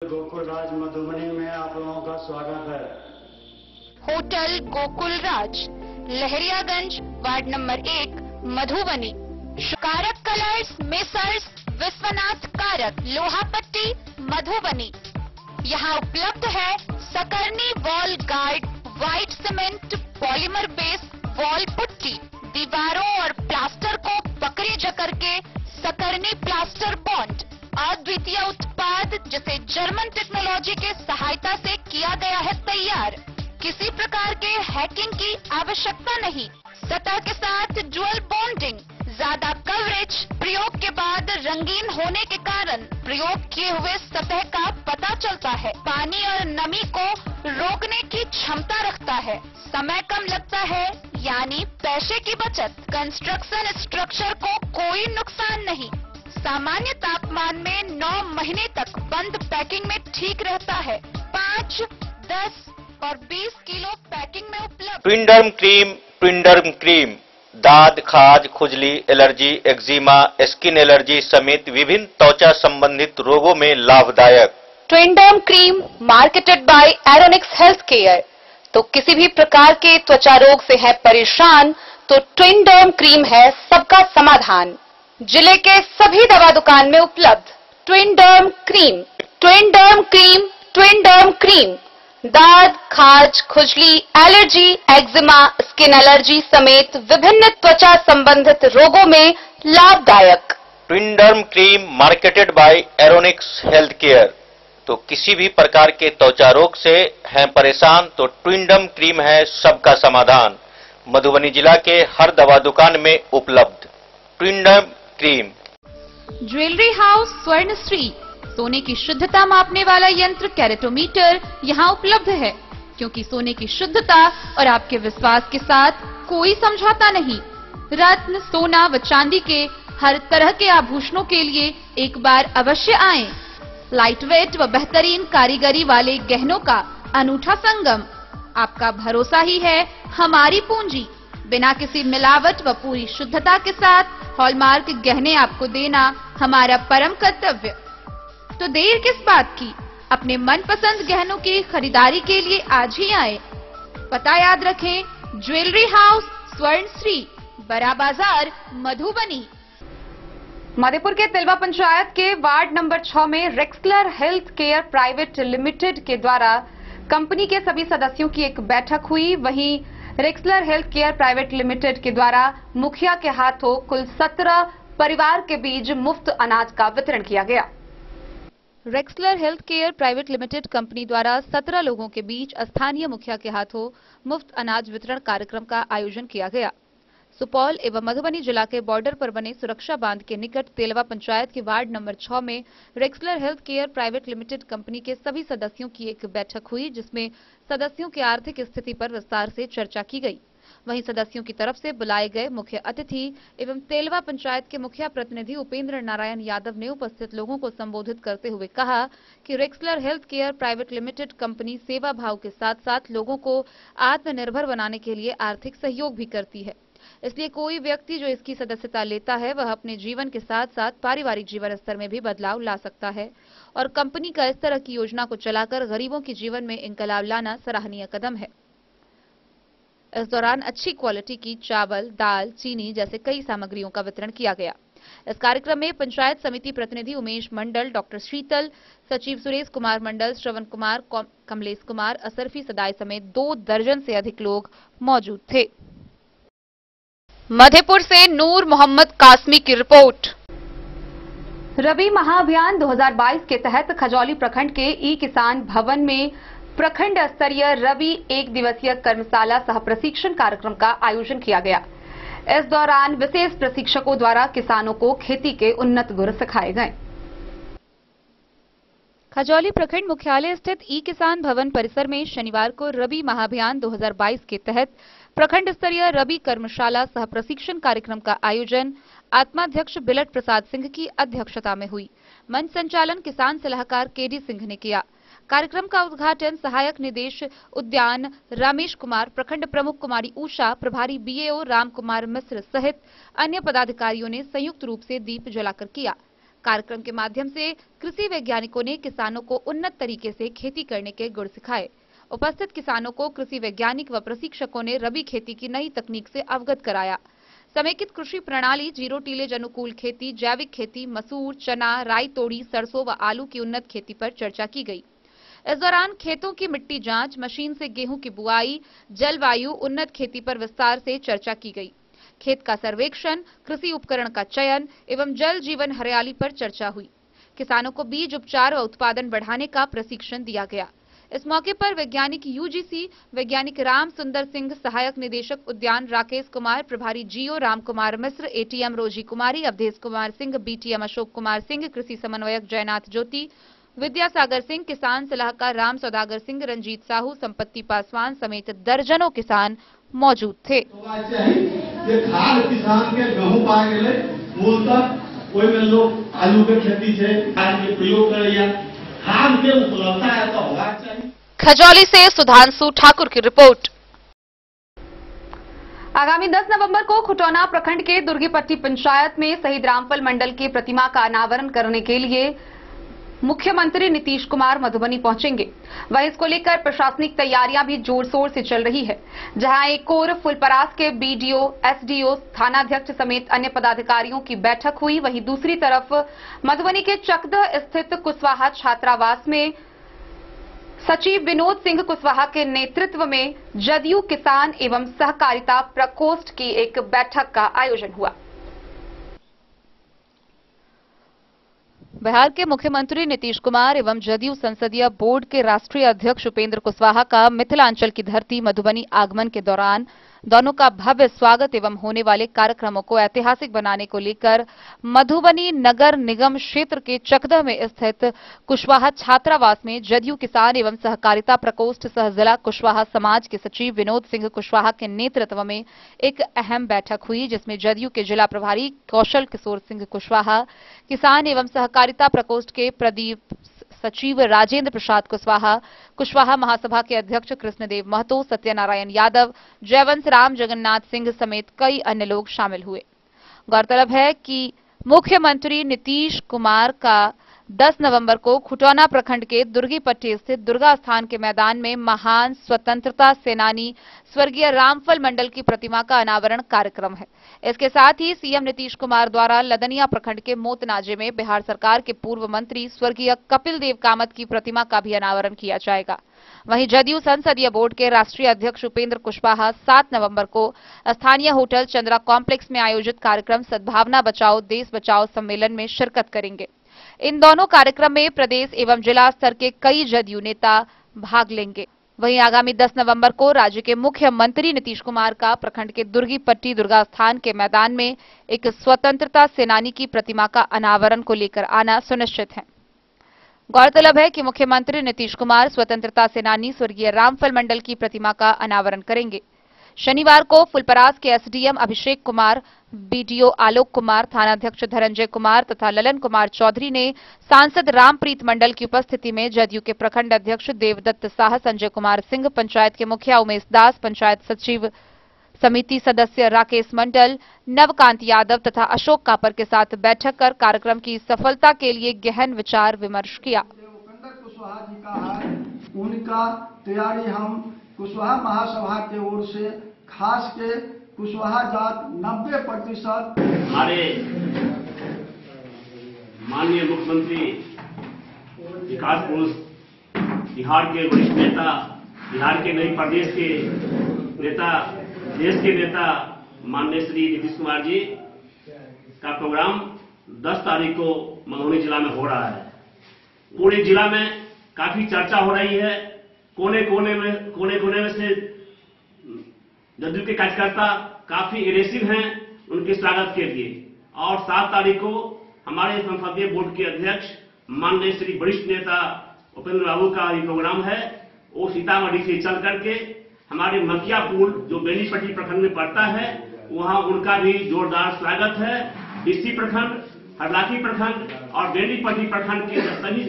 S7: गोकुल राज मधुबनी में आप लोगों का स्वागत है।
S1: होटल गोकुल राज, लहरियागंज, वार्ड नंबर 1, मधुबनी। कारक कलर्स, मेसर्स विश्वनाथ कारक, लोहापट्टी, मधुबनी। यहाँ उपलब्ध है सकरनी wall guard, white cement, polymer base wall putty. दीवारों और प्लास्टर को पकड़े जकड़ के सकरनी प्लास्टर बॉन्ड, अद्वितीय उत्पाद जिसे जर्मन टेक्नोलॉजी के सहायता से किया गया है तैयार। किसी प्रकार के हैकिंग की आवश्यकता नहीं। सतह के साथ डुअल बॉन्डिंग, ज्यादा कवरेज, प्रयोग के बाद रंगीन होने के कारण प्रयोग किए हुए सतह का पता चलता है। पानी और नमी को रोकने की क्षमता रखता है। समय कम लगता है यानी पैसे की बचत। कंस्ट्रक्शन स्ट्रक्चर को कोई नुकसान नहीं। सामान्य तापमान में 9 महीने तक बंद पैकिंग में ठीक रहता है। 5, 10 और 20 किलो पैकिंग में उपलब्ध।
S5: ट्विंडर्म क्रीम दाद, खाज, खुजली, एलर्जी, एक्जिमा, स्किन एलर्जी समेत विभिन्न त्वचा संबंधित रोगों में लाभदायक।
S1: Twinderm cream marketed by Aeronix health care. तो किसी भी प्रकार के त्वचा रोग से है परेशान तो ट्विनडर्म क्रीम है सबका समाधान। जिले के सभी दवा दुकान में उपलब्ध ट्विनडर्म क्रीम। ट्विनडर्म क्रीम, ट्विनडर्म क्रीम दाद, खाज, खुजली, एलर्जी, एक्जिमा, स्किन एलर्जी समेत विभिन्न त्वचा संबंधित रोगों में लाभदायक।
S5: Twinderm cream marketed by Aeronix health care. तो किसी भी प्रकार के त्वचा रोग से हैं परेशान तो ट्विनडर्म क्रीम है सबका समाधान। मधुबनी जिला के हर दवा दुकान में उपलब्ध ट्विनडर्म क्रीम।
S1: ज्वेलरी हाउस स्वर्णश्री, सोने की शुद्धता मापने वाला यंत्र कैरेटोमीटर यहाँ उपलब्ध है, क्योंकि सोने की शुद्धता और आपके विश्वास के साथ कोई समझौता नहीं। रत्न, सोना व चांदी के हर तरह के आभूषणों के लिए एक बार अवश्य आएं। लाइट वेट व बेहतरीन कारीगरी वाले गहनों का अनूठा संगम। आपका भरोसा ही है हमारी पूंजी। बिना किसी मिलावट व पूरी शुद्धता के साथ हॉलमार्क गहने आपको देना हमारा परम कर्तव्य। तो देर किस बात की, अपने मनपसंद गहनों की खरीदारी के लिए आज ही आए। पता याद रखें, ज्वेलरी हाउस स्वर्णश्री, बड़ा बाजार, मधुबनी। मधेपुर के तिलवा पंचायत के वार्ड नंबर 6 में Rexler health care private limited के द्वारा कंपनी के सभी सदस्यों की एक बैठक हुई। वहीं रेक्सलर हेल्थ केयर प्राइवेट लिमिटेड के द्वारा मुखिया के हाथों कुल 17 परिवार के बीच मुफ्त अनाज का वितरण किया गया। Rexler health care private limited company द्वारा 17 लोगों के बीच स्थानीय मुखिया के हाथों मुफ्त अनाज वितरण कार्यक्रम का आयोजन किया गया। सुपौल एवं मधुबनी जिला के बॉर्डर पर बने सुरक्षा बांध के निकट तेलवा पंचायत के वार्ड नंबर 6 में Rexler health care private limited company के सभी सदस्यों की एक बैठक हुई, जिसमें सदस्यों की आर्थिक स्थिति पर विस्तार से चर्चा की गई। वहीं सदस्यों की तरफ से बुलाए गए मुख्य अतिथि एवं तेलवा पंचायत के मुखिया प्रतिनिधि उपेंद्र नारायण यादव ने उपस्थित लोगों को संबोधित करते हुए कहा कि Rexler health care private limited company सेवा भाव के साथ साथ लोगों को आत्मनिर्भर बनाने के लिए आर्थिक सहयोग भी करती है। इसलिए कोई व्यक्ति जो इसकी सदस्यता लेता है वह अपने जीवन के साथ साथ पारिवारिक जीवन स्तर में भी बदलाव ला सकता है और कंपनी का इस तरह की योजना को चलाकर गरीबों के जीवन में इंकलाब लाना सराहनीय कदम है। इस दौरान अच्छी क्वालिटी की चावल, दाल, चीनी जैसे कई सामग्रियों का वितरण किया गया। इस कार्यक्रम में पंचायत समिति प्रतिनिधि उमेश मंडल, डॉक्टर शीतल, सचिव सुरेश कुमार मंडल, श्रवण कुमार, कमलेश कुमार, असरफी सदाई समेत 2 दर्जन से अधिक लोग मौजूद थे। मधेपुर से नूर मोहम्मद कासमी की रिपोर्ट। रबी महाअभियान 2022 के तहत खजौली प्रखंड के ई किसान भवन में प्रखंड स्तरीय रबी 1 दिवसीय कर्मशाला सह प्रशिक्षण कार्यक्रम का आयोजन किया गया। इस दौरान विशेष प्रशिक्षकों द्वारा किसानों को खेती के उन्नत गुर सिखाए गए। खजौली प्रखंड मुख्यालय स्थित ई किसान भवन परिसर में शनिवार को रबी महाअभियान 2022 के तहत प्रखंड स्तरीय रबी कर्मशाला सह प्रशिक्षण कार्यक्रम का आयोजन आत्माध्यक्ष बिलट प्रसाद सिंह की अध्यक्षता में हुई। मंच संचालन किसान सलाहकार केडी सिंह ने किया। कार्यक्रम का उद्घाटन सहायक निदेश उद्यान रामेश कुमार, प्रखंड प्रमुख कुमारी उषा, प्रभारी बीएओ राम कुमार मिश्र सहित अन्य पदाधिकारियों ने संयुक्त रूप से दीप जलाकर किया। कार्यक्रम के माध्यम से कृषि वैज्ञानिकों ने किसानों को उन्नत तरीके से खेती करने के गुर सिखाए। उपस्थित किसानों को कृषि वैज्ञानिक व प्रशिक्षकों ने रबी खेती की नई तकनीक से अवगत कराया। समेकित कृषि प्रणाली, जीरो टीलेज अनुकूल खेती, जैविक खेती, मसूर, चना, राई तोड़ी, सरसों व आलू की उन्नत खेती पर चर्चा की गई। इस दौरान खेतों की मिट्टी जांच, मशीन से गेहूं की बुआई, जलवायु उन्नत खेती पर विस्तार से चर्चा की गई। खेत का सर्वेक्षण, कृषि उपकरण का चयन एवं जल जीवन हरियाली पर चर्चा हुई। किसानों को बीज उपचार व उत्पादन बढ़ाने का प्रशिक्षण दिया गया। इस मौके पर वैज्ञानिक यूजीसी वैज्ञानिक राम सुंदर सिंह, सहायक निदेशक उद्यान राकेश कुमार, प्रभारी जीओ राम कुमार मिश्र, एटीएम रोजी कुमारी, अवधेश कुमार सिंह, बीटीएम अशोक कुमार सिंह, कृषि समन्वयक जयनाथ ज्योति, विद्यासागर सिंह, किसान सलाहकार राम सौदागर सिंह, रंजीत साहू, संपत्ति पासवान समेत दर्जनों किसान मौजूद थे।
S6: खाद किसान के गेहूं पाए गए मूलतः ओहि में लोग आलू के खेती से खाद के प्रयोग करैया, खाद के उपलब्धता है तो होगा चाहिए।
S1: खजौली से सुधांशु ठाकुर की रिपोर्ट। आगामी 10 नवंबर को खुटौना प्रखंड के दुर्गीपट्टी पंचायत में शहीद रामफल मंडल की प्रतिमा का अनावरण करने के लिए मुख्यमंत्री नीतीश कुमार मधुबनी पहुंचेंगे। वहीं इसको लेकर प्रशासनिक तैयारियां भी जोर शोर से चल रही है, जहां एक ओर फुलपरास के बीडीओ, एसडीओ, थानाध्यक्ष समेत अन्य पदाधिकारियों की बैठक हुई, वहीं दूसरी तरफ मधुबनी के चकदह स्थित कुशवाहा छात्रावास में सचिव विनोद सिंह कुशवाहा के नेतृत्व में जदयू किसान एवं सहकारिता प्रकोष्ठ की एक बैठक का आयोजन हुआ। बिहार के मुख्यमंत्री नीतीश कुमार एवं जदयू संसदीय बोर्ड के राष्ट्रीय अध्यक्ष उपेंद्र कुशवाहा का मिथिलांचल की धरती मधुबनी आगमन के दौरान दोनों का भव्य स्वागत एवं होने वाले कार्यक्रमों को ऐतिहासिक बनाने को लेकर मधुबनी नगर निगम क्षेत्र के चकदह में स्थित कुशवाहा छात्रावास में जदयू किसान एवं सहकारिता प्रकोष्ठ सह जिला कुशवाहा समाज के सचिव विनोद सिंह कुशवाहा के नेतृत्व में एक अहम बैठक हुई, जिसमें जदयू के जिला प्रभारी कौशल किशोर सिंह कुशवाहा, किसान एवं सहकारिता प्रकोष्ठ के प्रदीप सचिव राजेंद्र प्रसाद कुशवाहा, कुशवाहा महासभा के अध्यक्ष कृष्णदेव महतो, सत्यनारायण यादव, जयवंत राम, जगन्नाथ सिंह समेत कई अन्य लोग शामिल हुए। गौरतलब है कि मुख्यमंत्री नीतीश कुमार का 10 नवंबर को खुटौना प्रखंड के दुर्गीपट्टी स्थित दुर्गा स्थान के मैदान में महान स्वतंत्रता सेनानी स्वर्गीय रामफल मंडल की प्रतिमा का अनावरण कार्यक्रम है। इसके साथ ही सीएम नीतीश कुमार द्वारा लदनिया प्रखंड के मोतनाजे में बिहार सरकार के पूर्व मंत्री स्वर्गीय कपिल देव कामत की प्रतिमा का भी अनावरण किया जाएगा। वहीं जदयू संसदीय बोर्ड के राष्ट्रीय अध्यक्ष उपेंद्र कुशवाहा 7 नवंबर को स्थानीय होटल चंद्रा कॉम्प्लेक्स में आयोजित कार्यक्रम सद्भावना बचाओ देश बचाओ सम्मेलन में शिरकत करेंगे। इन दोनों कार्यक्रम में प्रदेश एवं जिला स्तर के कई जदयू नेता भाग लेंगे। वहीं आगामी 10 नवंबर को राज्य के मुख्यमंत्री नीतीश कुमार का प्रखंड के दुर्गीपट्टी दुर्गा स्थान के मैदान में एक स्वतंत्रता सेनानी की प्रतिमा का अनावरण को लेकर आना सुनिश्चित है। गौरतलब है कि मुख्यमंत्री नीतीश कुमार स्वतंत्रता सेनानी स्वर्गीय रामफल मंडल की प्रतिमा का अनावरण करेंगे। शनिवार को फुलपरास के एसडीएम अभिषेक कुमार, बीडीओ आलोक कुमार, थानाध्यक्ष धनंजय कुमार तथा ललन कुमार चौधरी ने सांसद रामप्रीत मंडल की उपस्थिति में जदयू के प्रखंड अध्यक्ष देवदत्त साह, संजय कुमार सिंह, पंचायत के मुखिया उमेश दास, पंचायत सचिव समिति सदस्य राकेश मंडल, नवकांत यादव तथा अशोक कापर के साथ बैठक कर कार्यक्रम की सफलता के लिए गहन विचार विमर्श किया।
S8: उपेंद्र कुशवाहा जी का है, उनका तैयारी हम कुशवाहा महासभा की ओर से खास के कुशवाहा जात 90%
S2: हमारे माननीय मुख्यमंत्री विकास पुरुष, बिहार के वरिष्ठ नेता, बिहार के नई प्रदेश के नेता, देश के नेता माननीय श्री नीतीश कुमार जी का प्रोग्राम 10 तारीख को मधुबनी जिला में हो रहा है। पूरे जिला में काफी चर्चा हो रही है। कोने कोने में से जदयू के कार्यकर्ता काफी एग्रेसिव हैं उनके स्वागत के लिए। और 7 तारीख को हमारे संसदीय बोर्ड के अध्यक्ष माननीय श्री वरिष्ठ नेता उपेंद्र बाबू का ये प्रोग्राम है। वो सीतामढ़ी से चल करके हमारे मकियापुर जो बेनीपट्टी प्रखंड में पड़ता है, वहां उनका भी जोरदार स्वागत है। डीसी प्रखंड, हरलाखी प्रखंड और बेनीपट्टी प्रखंड के सभी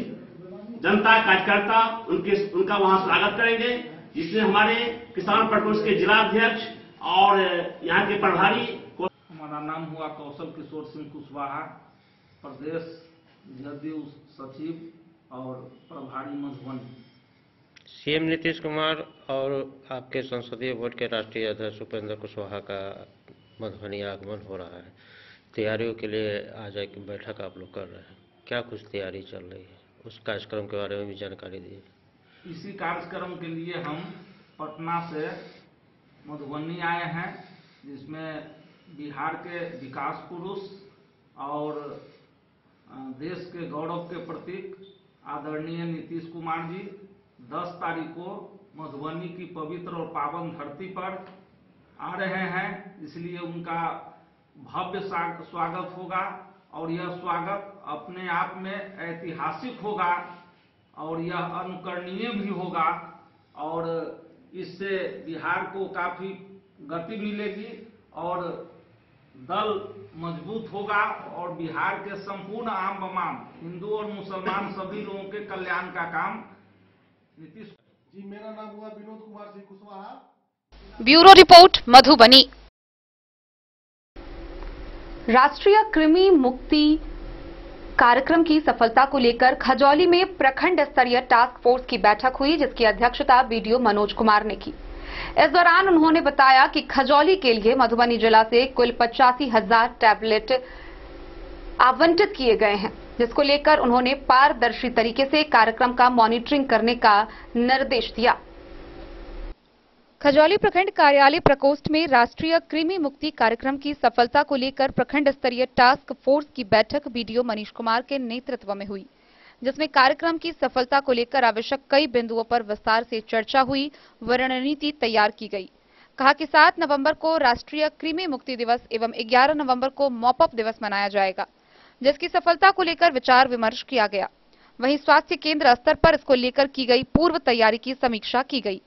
S2: जनता कार्यकर्ता उनका वहां स्वागत करेंगे, जिसमें हमारे किसान प्रकोष्ठ के जिला अध्यक्ष और यहाँ के प्रभारी।
S9: हमारा नाम हुआ कौशल किशोर सिंह कुशवाहा, प्रदेश जदयू सचिव और प्रभारी मधुबनी।
S10: सीएम नीतीश कुमार और आपके संसदीय बोर्ड के राष्ट्रीय अध्यक्ष उपेंद्र कुशवाहा का मधुबनी आगमन हो रहा है। तैयारियों के लिए आज एक बैठक आप लोग कर रहे हैं, क्या कुछ तैयारी चल रही है, उस कार्यक्रम के बारे में भी जानकारी दीजिए।
S9: इसी कार्यक्रम के लिए हम पटना से मधुबनी आए हैं, जिसमें बिहार के विकास पुरुष और देश के गौरव के प्रतीक आदरणीय नीतीश कुमार जी 10 तारीख को मधुबनी की पवित्र और पावन धरती पर आ रहे हैं। इसलिए उनका भव्य स्वागत होगा और यह स्वागत अपने आप में ऐतिहासिक होगा और यह अनुकरणीय भी होगा और इससे बिहार को काफी गति मिलेगी और दल मजबूत होगा और बिहार के संपूर्ण आम बमाम हिंदू और मुसलमान सभी लोगों के कल्याण का काम नीतीश
S8: जी। मेरा नाम हुआ विनोद कुमार सिंह कुशवाहा।
S1: Bureau report Madhubani. राष्ट्रीय कृमि मुक्ति कार्यक्रम की सफलता को लेकर खजौली में प्रखंड स्तरीय टास्क फोर्स की बैठक हुई, जिसकी अध्यक्षता बीडीओ मनोज कुमार ने की। इस दौरान उन्होंने बताया कि खजौली के लिए मधुबनी जिला से कुल 85,000 टैबलेट आवंटित किए गए हैं, जिसको लेकर उन्होंने पारदर्शी तरीके से कार्यक्रम का मॉनिटरिंग करने का निर्देश दिया। खजौली प्रखंड कार्यालय प्रकोष्ठ में राष्ट्रीय कृमि मुक्ति कार्यक्रम की सफलता को लेकर प्रखंड स्तरीय टास्क फोर्स की बैठक बीडीओ मनीष कुमार के नेतृत्व में हुई, जिसमें कार्यक्रम की सफलता को लेकर आवश्यक कई बिंदुओं पर विस्तार से चर्चा हुई व रणनीति तैयार की गई। कहा कि 7 नवंबर को राष्ट्रीय कृमि मुक्ति दिवस एवं 11 नवंबर को मॉपअप दिवस मनाया जाएगा, जिसकी सफलता को लेकर विचार विमर्श किया गया। वहीं स्वास्थ्य केंद्र स्तर पर इसको लेकर की गई पूर्व तैयारी की समीक्षा की गई।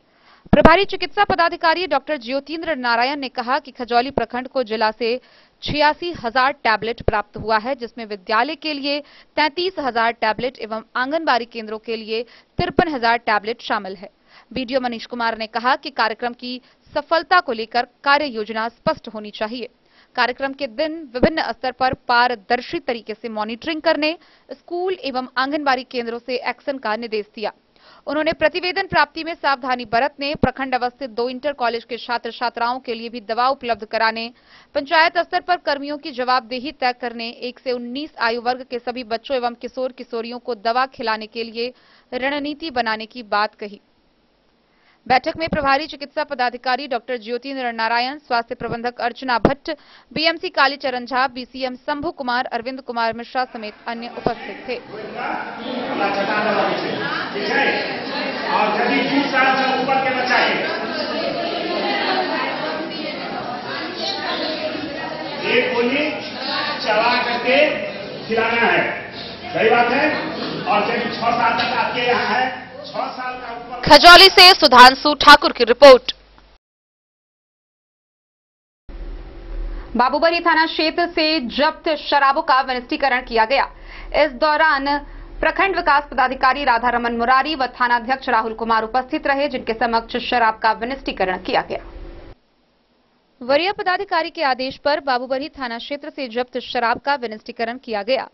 S1: प्रभारी चिकित्सा पदाधिकारी डॉक्टर ज्योतिन्द्र नारायण ने कहा कि खजौली प्रखंड को जिला से 86,000 टैबलेट प्राप्त हुआ है, जिसमें विद्यालय के लिए 33,000 टैबलेट एवं आंगनबाड़ी केंद्रों के लिए 53,000 टैबलेट शामिल है। बीडीओ मनीष कुमार ने कहा कि कार्यक्रम की सफलता को लेकर कार्य योजना स्पष्ट होनी चाहिए। कार्यक्रम के दिन विभिन्न स्तर पर पारदर्शी तरीके से मॉनिटरिंग करने, स्कूल एवं आंगनबाड़ी केंद्रों से एक्शन का निर्देश दिया। उन्होंने प्रतिवेदन प्राप्ति में सावधानी बरतने, प्रखंड अवस्थित 2 इंटर कॉलेज के छात्र छात्राओं के लिए भी दवा उपलब्ध कराने, पंचायत स्तर पर कर्मियों की जवाबदेही तय करने, 1 से 19 आयु वर्ग के सभी बच्चों एवं किशोर किशोरियों को दवा खिलाने के लिए रणनीति बनाने की बात कही। बैठक में प्रभारी चिकित्सा पदाधिकारी डॉक्टर ज्योतिन्द्र नारायण, स्वास्थ्य प्रबंधक अर्चना भट्ट, बीएमसी कालीचरण झा, बीसीएम शंभू कुमार, अरविंद कुमार मिश्रा समेत अन्य उपस्थित थे।
S2: और जब 2 साल से ऊपर के बच्चा है, एक गोली चला करके खिलाना है, सही बात है। और जब 6 साल तक आपके यहाँ है, 6 साल का ऊपर।
S1: खजौली से सुधांशु ठाकुर की रिपोर्ट। बाबूबरी थाना क्षेत्र से जब्त शराबों का वनिष्ठीकरण किया गया। इस दौरान प्रखंड विकास पदाधिकारी राधारमन मुरारी व थानाध्यक्ष राहुल कुमार उपस्थित रहे, जिनके समक्ष शराब का वनिष्ठीकरण किया गया। वरीय पदाधिकारी के आदेश पर बाबूबरी थाना क्षेत्र से जब्त शराब का वनिष्ठीकरण किया गया।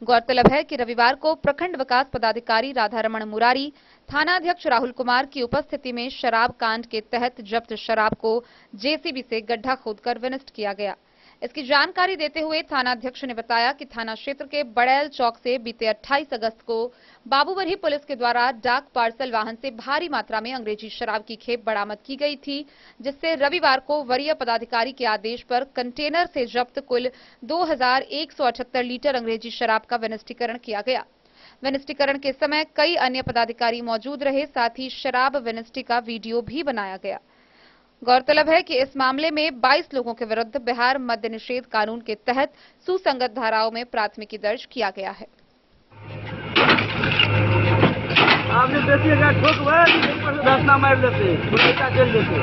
S1: गौरतलब है कि रविवार को प्रखंड विकास पदाधिकारी राधारमण मुरारी, थानाध्यक्ष राहुल कुमार की उपस्थिति में शराब कांड के तहत जब्त शराब को जेसीबी से गड्ढा खोदकर विनष्ट किया गया। इसकी जानकारी देते हुए थानाध्यक्ष ने बताया कि थाना क्षेत्र के बड़ैल चौक से बीते 28 अगस्त को बाबूबरही पुलिस के द्वारा डाक पार्सल वाहन से भारी मात्रा में अंग्रेजी शराब की खेप बरामद की गई थी, जिससे रविवार को वरीय पदाधिकारी के आदेश पर कंटेनर से जब्त कुल 2178 लीटर अंग्रेजी शराब का वनिष्ठीकरण किया गया। वनिष्ठीकरण के समय कई अन्य पदाधिकारी मौजूद रहे, साथ ही शराब वनिष्ठी का वीडियो भी बनाया गया। गौरतलब है कि इस मामले में 22 लोगों के विरुद्ध बिहार मद्य निषेध कानून के तहत सुसंगत धाराओं में प्राथमिकी दर्ज किया गया है।
S11: आपने देखिएगा ठोक दसना मार देते चल देते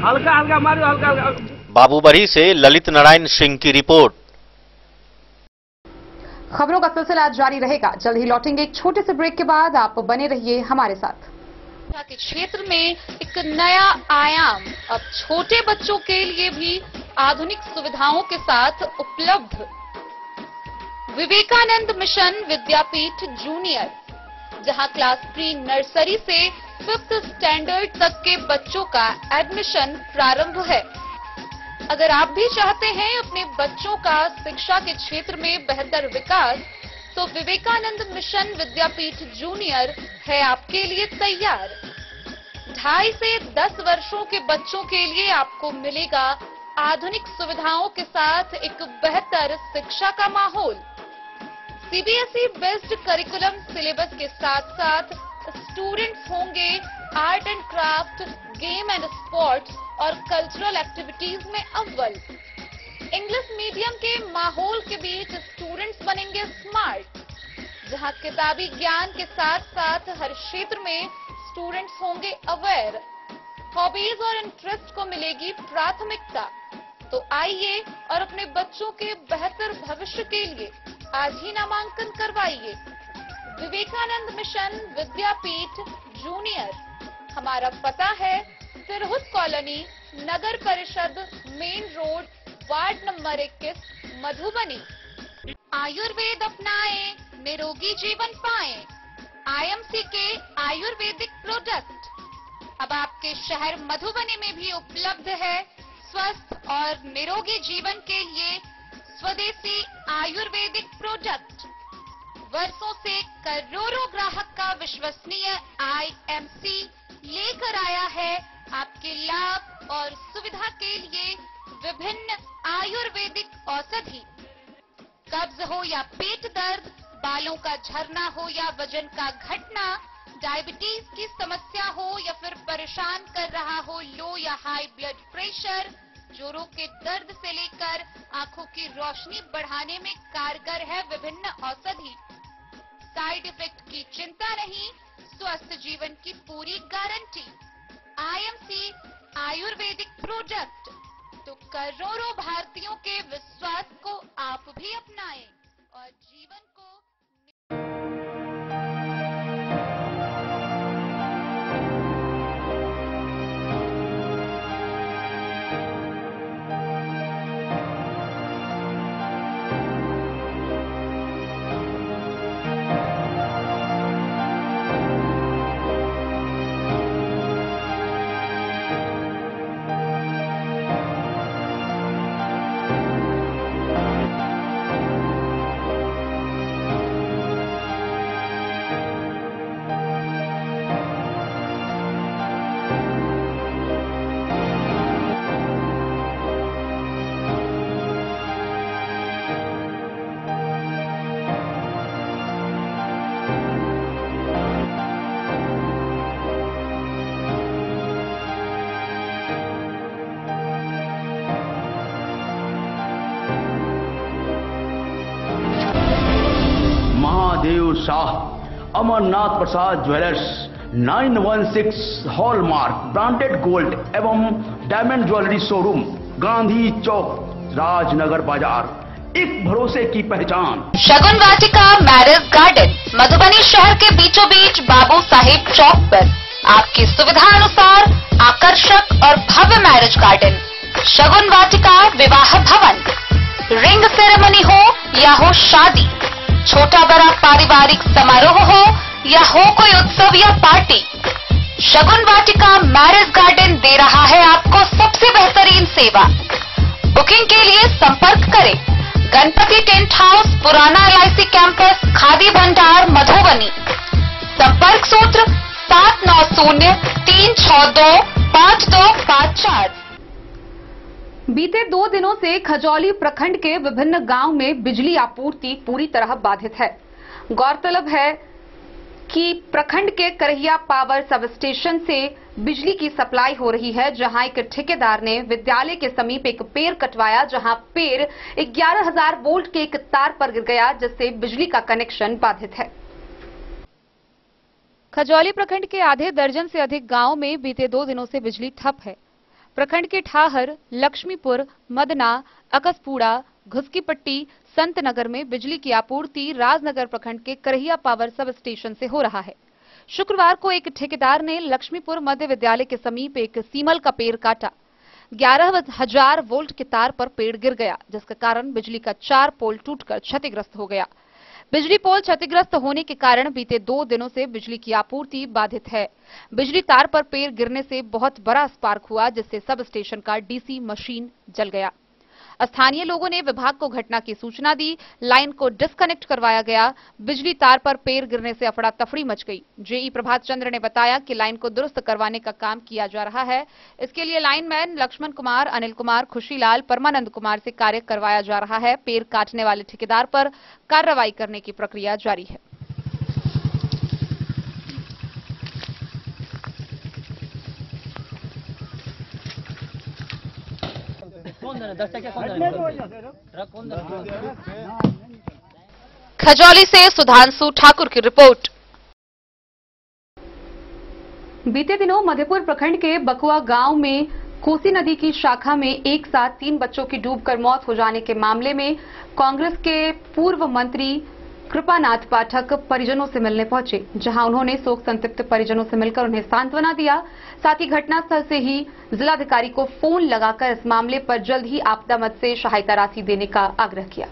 S11: हल्का हल्का मारो, हल्का हल्का।
S5: बाबूबरही से ललित नारायण सिंह की रिपोर्ट।
S1: खबरों का सिलसिला जारी रहेगा। जल्द ही लौटेंगे एक छोटे से ब्रेक के बाद। आप बने रहिए हमारे साथ। के क्षेत्र में एक नया आयाम अब छोटे बच्चों के लिए भी आधुनिक सुविधाओं के साथ उपलब्ध। विवेकानंद मिशन विद्यापीठ जूनियर, जहां क्लास प्री नर्सरी से 5th स्टैंडर्ड तक के बच्चों का एडमिशन प्रारंभ है। अगर आप भी चाहते हैं अपने बच्चों का शिक्षा के क्षेत्र में बेहतर विकास, तो विवेकानंद मिशन विद्यापीठ जूनियर है आपके लिए तैयार। 2.5 से 10 वर्षों के बच्चों के लिए आपको मिलेगा आधुनिक सुविधाओं के साथ एक बेहतर शिक्षा का माहौल। सीबीएसई बेस्ड करिकुलम सिलेबस के साथ साथ स्टूडेंट्स होंगे art and craft, game and sports और कल्चरल एक्टिविटीज में अव्वल। इंग्लिश मीडियम के माहौल के बीच स्टूडेंट्स बनेंगे स्मार्ट, जहां किताबी ज्ञान के साथ साथ हर क्षेत्र में स्टूडेंट्स होंगे अवेयर। हॉबीज और इंटरेस्ट को मिलेगी प्राथमिकता। तो आइए और अपने बच्चों के बेहतर भविष्य के लिए आज ही नामांकन करवाइए। विवेकानंद मिशन विद्यापीठ जूनियर, हमारा पता है सिरहुत कॉलोनी, नगर परिषद, main road, ward number 21, Madhubani. Ayurveda अपनाएं, निरोगी जीवन पाएं। आईएमसी के आयुर्वेदिक प्रोडक्ट अब आपके शहर मधुबनी में भी उपलब्ध है। स्वस्थ और निरोगी जीवन के लिए स्वदेशी आयुर्वेदिक प्रोडक्ट वर्षों से करोड़ों ग्राहक का विश्वसनीय आईएमसी लेकर आया है आपके लाभ और सुविधा के लिए विभिन्न आयुर्वेदिक औषधि। कब्ज हो या पेट दर्द, बालों का झरना हो या वजन का घटना, डायबिटीज की समस्या हो या फिर परेशान कर रहा हो लो या हाई ब्लड प्रेशर, जोड़ों के दर्द से लेकर आंखों की रोशनी बढ़ाने में कारगर है विभिन्न औषधि। साइड इफेक्ट की चिंता नहीं, स्वस्थ जीवन की पूरी गारंटी। आईएमसी आयुर्वेदिक प्रोडक्ट तो करोड़ों भारतीयों के विश्वास को आप भी अपनाएं और जीवन को।
S12: महादेव शाह, अमरनाथ प्रसाद ज्वेलर्स, 916 हॉलमार्क ब्रांडेड गोल्ड एवं डायमंड ज्वेलरी शोरूम, गांधी चौक, राजनगर बाजार, एक भरोसे की पहचान।
S1: शगुन वाटिका मैरिज गार्डन, मधुबनी शहर के बीचों बीच बाबू साहिब चौक पर आपकी सुविधा अनुसार आकर्षक और भव्य मैरिज गार्डन। शगुन वाटिका विवाह भवन, रिंग सेरेमनी हो या हो शादी, छोटा बड़ा पारिवारिक समारोह हो या हो कोई उत्सव या पार्टी, शगुन वाटिका मैरिज गार्डन दे रहा है आपको सबसे बेहतरीन सेवा। बुकिंग के लिए संपर्क करें गणपति टेंट हाउस, पुराना LIC कैंपस, खादी भंडार, मधुबनी। संपर्क सूत्र 7903625254। बीते 2 दिनों से खजौली प्रखंड के विभिन्न गांव में बिजली आपूर्ति पूरी तरह बाधित है। गौरतलब है कि प्रखंड के करहिया पावर सब स्टेशन से बिजली की सप्लाई हो रही है, जहां एक ठेकेदार ने विद्यालय के समीप एक पेड़ कटवाया, जहां पेड़ 11,000 वोल्ट के एक तार पर गिर गया, जिससे बिजली का कनेक्शन बाधित है। खजौली प्रखंड के आधे दर्जन से अधिक गांव में बीते 2 दिनों से बिजली ठप है। प्रखंड के ठाहर, लक्ष्मीपुर, मदना, अकसपुड़ा, घुसकीपट्टी, संतनगर में बिजली की आपूर्ति राजनगर प्रखंड के करहिया पावर सब स्टेशन से हो रहा है। शुक्रवार को एक ठेकेदार ने लक्ष्मीपुर मध्य विद्यालय के समीप एक सीमल का पेड़ काटा। 11,000 वोल्ट के तार पर पेड़ गिर गया, जिसके कारण बिजली का 4 पोल टूटकर क्षतिग्रस्त हो गया। बिजली पोल क्षतिग्रस्त होने के कारण बीते 2 दिनों से बिजली की आपूर्ति बाधित है। बिजली तार पर पेड़ गिरने से बहुत बड़ा स्पार्क हुआ, जिससे सब स्टेशन का डीसी मशीन जल गया। स्थानीय लोगों ने विभाग को घटना की सूचना दी, लाइन को डिस्कनेक्ट करवाया गया। बिजली तार पर पेड़ गिरने से अफड़ा तफड़ी मच गई। जेई प्रभात चंद्र ने बताया कि लाइन को दुरुस्त करवाने का काम किया जा रहा है। इसके लिए लाइनमैन लक्ष्मण कुमार, अनिल कुमार, खुशीलाल, परमानंद कुमार से कार्य करवाया जा रहा है। पेड़ काटने वाले ठेकेदार पर कार्रवाई करने की प्रक्रिया जारी है। खजौली से सुधांशु ठाकुर की रिपोर्ट। बीते दिनों मधेपुर प्रखंड के बकुआ गांव में कोसी नदी की शाखा में एक साथ 3 बच्चों की डूबकर मौत हो जाने के मामले में कांग्रेस के पूर्व मंत्री
S13: कृपानाथ पाठक परिजनों से मिलने पहुंचे, जहां उन्होंने शोक संतप्त परिजनों से मिलकर उन्हें सांत्वना दिया। साथ ही घटनास्थल से ही जिलाधिकारी को फोन लगाकर इस मामले पर जल्द ही आपदा मद से सहायता राशि देने का आग्रह किया।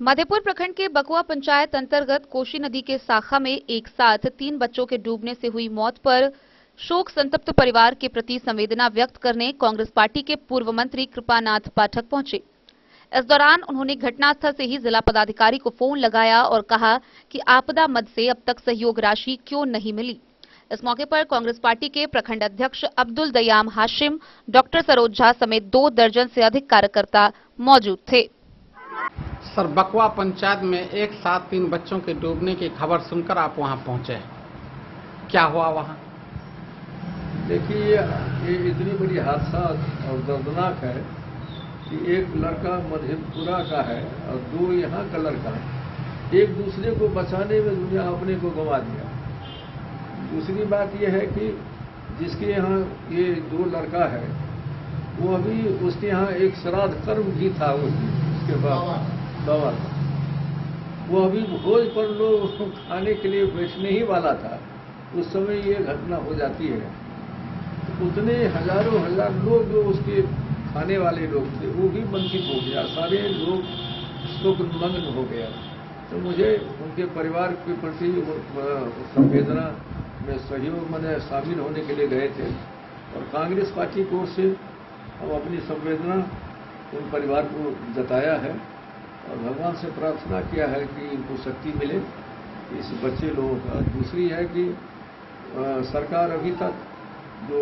S1: मधेपुर प्रखंड के बकुआ पंचायत अंतर्गत कोशी नदी के शाखा में एक साथ 3 बच्चों के डूबने से हुई मौत पर शोक संतप्त परिवार के प्रति संवेदना व्यक्त करने कांग्रेस पार्टी के पूर्व मंत्री कृपानाथ पाठक पहुंचे। इस दौरान उन्होंने घटनास्थल से ही जिला पदाधिकारी को फोन लगाया और कहा कि आपदा मद से अब तक सहयोग राशि क्यों नहीं मिली। इस मौके पर कांग्रेस पार्टी के प्रखंड अध्यक्ष अब्दुल दयाम हाशिम, डॉक्टर सरोज झा समेत 2 दर्जन से अधिक कार्यकर्ता मौजूद थे।
S3: सर, बकुआ पंचायत में एक साथ 3 बच्चों के डूबने की खबर सुनकर आप वहां पहुंचे, क्या हुआ वहां?
S14: देखिए, ये इतनी बड़ी हादसा और दर्दनाक है कि एक लड़का मधेपुरा का है और 2 यहाँ का लड़का है। एक दूसरे को बचाने में दुनिया अपने को गंवा दिया। दूसरी बात यह है कि जिसके यहाँ ये 2 लड़का है, वो अभी उसके यहाँ एक श्राद्ध कर्म भी था उसके बाद बाबा था। वो अभी भोज पर लोग खाने के लिए बैठने ही वाला था, उस समय ये घटना हो जाती है। उतने हजारों हजार लोग जो उसके खाने वाले लोग थे वो भी वंचित हो गया, सारे लोग शोकमग्न हो गया। तो मुझे उनके परिवार के प्रति संवेदना में सहयोग मैंने शामिल होने के लिए गए थे और कांग्रेस पार्टी की ओर से हम अपनी संवेदना उन परिवार को जताया है और भगवान से प्रार्थना किया है कि इनको शक्ति मिले इस बच्चे लोगों का। दूसरी है कि सरकार अभी तक जो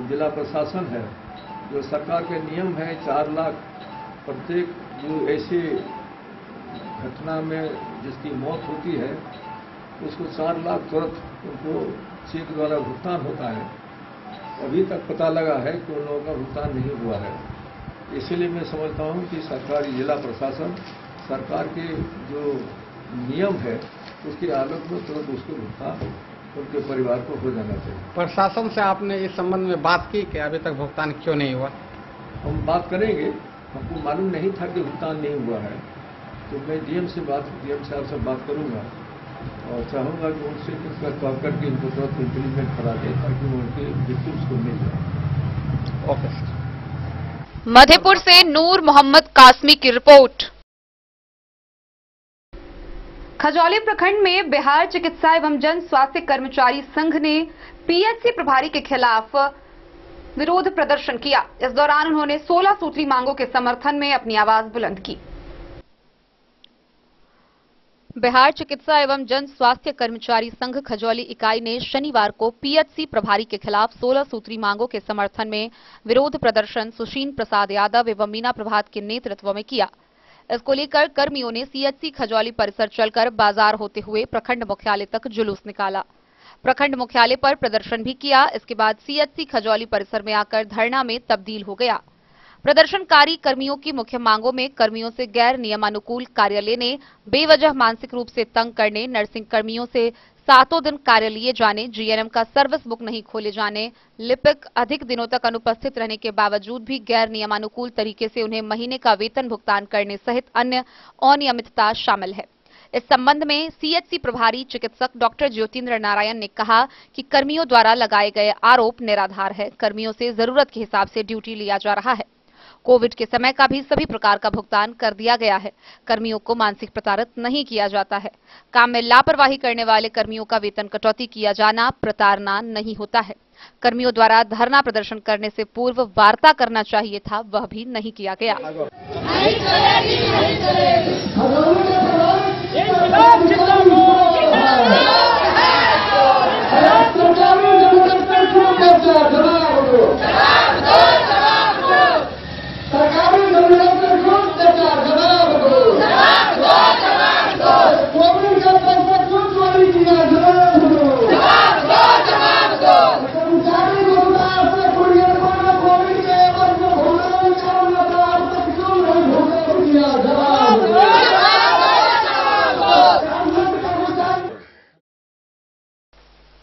S14: जिला प्रशासन है, जो सरकार के नियम है 4 लाख प्रत्येक जो ऐसे घटना में जिसकी मौत होती है उसको 4 लाख तुरंत उनको चेक द्वारा भुगतान होता है। अभी तक पता लगा है कि उन लोगों का भुगतान नहीं हुआ है। इसीलिए मैं समझता हूं कि सरकारी जिला प्रशासन सरकार के जो नियम है उसके आलोक में तुरंत उसको भुगतान उनके परिवार को हो जाना चाहिए।
S3: प्रशासन से आपने इस संबंध में बात की कि अभी तक भुगतान क्यों नहीं हुआ?
S14: हम बात करेंगे, हमको मालूम नहीं था कि भुगतान नहीं हुआ है, तो मैं डीएम साहब से बात करूंगा और चाहूंगा कि उनसे कॉल करके इनको तुरंत इम्प्लीमेंट करा दें ताकि उनके विक्टिम्स को मिल जाए।
S3: Okay sir.
S1: मधेपुर से नूर मोहम्मद कासमी की रिपोर्ट।
S13: खजौली प्रखंड में बिहार चिकित्सा एवं जन स्वास्थ्य कर्मचारी संघ ने पीएचसी प्रभारी के खिलाफ विरोध प्रदर्शन किया। इस दौरान उन्होंने 16 सूत्री मांगों के समर्थन में अपनी आवाज बुलंद की।
S1: बिहार चिकित्सा एवं जन स्वास्थ्य कर्मचारी संघ खजौली इकाई ने शनिवार को पीएचसी प्रभारी के खिलाफ 16 सूत्री मांगों के समर्थन में विरोध प्रदर्शन सुशील प्रसाद यादव एवं मीना प्रभात के नेतृत्व में किया। इसको लेकर कर्मियों ने सीएचसी खजौली परिसर चलकर बाजार होते हुए प्रखंड मुख्यालय तक जुलूस निकाला। प्रखंड मुख्यालय पर प्रदर्शन भी किया। इसके बाद सीएचसी खजौली परिसर में आकर धरना में तब्दील हो गया। प्रदर्शनकारी कर्मियों की मुख्य मांगों में कर्मियों से गैर नियमानुकूल कार्य लेने, बेवजह मानसिक रूप से तंग करने, नर्सिंग कर्मियों से 7 दिन कार्य लिए जाने, जीएनएम का सर्विस बुक नहीं खोले जाने, लिपिक अधिक दिनों तक अनुपस्थित रहने के बावजूद भी गैर नियमानुकूल तरीके से उन्हें महीने का वेतन भुगतान करने सहित अन्य अनियमितता शामिल है। इस संबंध में सीएचसी प्रभारी चिकित्सक डॉक्टर ज्योतिन्द्र नारायण ने कहा कि कर्मियों द्वारा लगाए गए आरोप निराधार है। कर्मियों से जरूरत के हिसाब से ड्यूटी लिया जा रहा है। कोविड के समय का भी सभी प्रकार का भुगतान कर दिया गया है। कर्मियों को मानसिक प्रताड़ित नहीं किया जाता है। काम में लापरवाही करने वाले कर्मियों का वेतन कटौती किया जाना प्रताड़ना नहीं होता है। कर्मियों द्वारा धरना प्रदर्शन करने से पूर्व वार्ता करना चाहिए था, वह भी नहीं किया गया।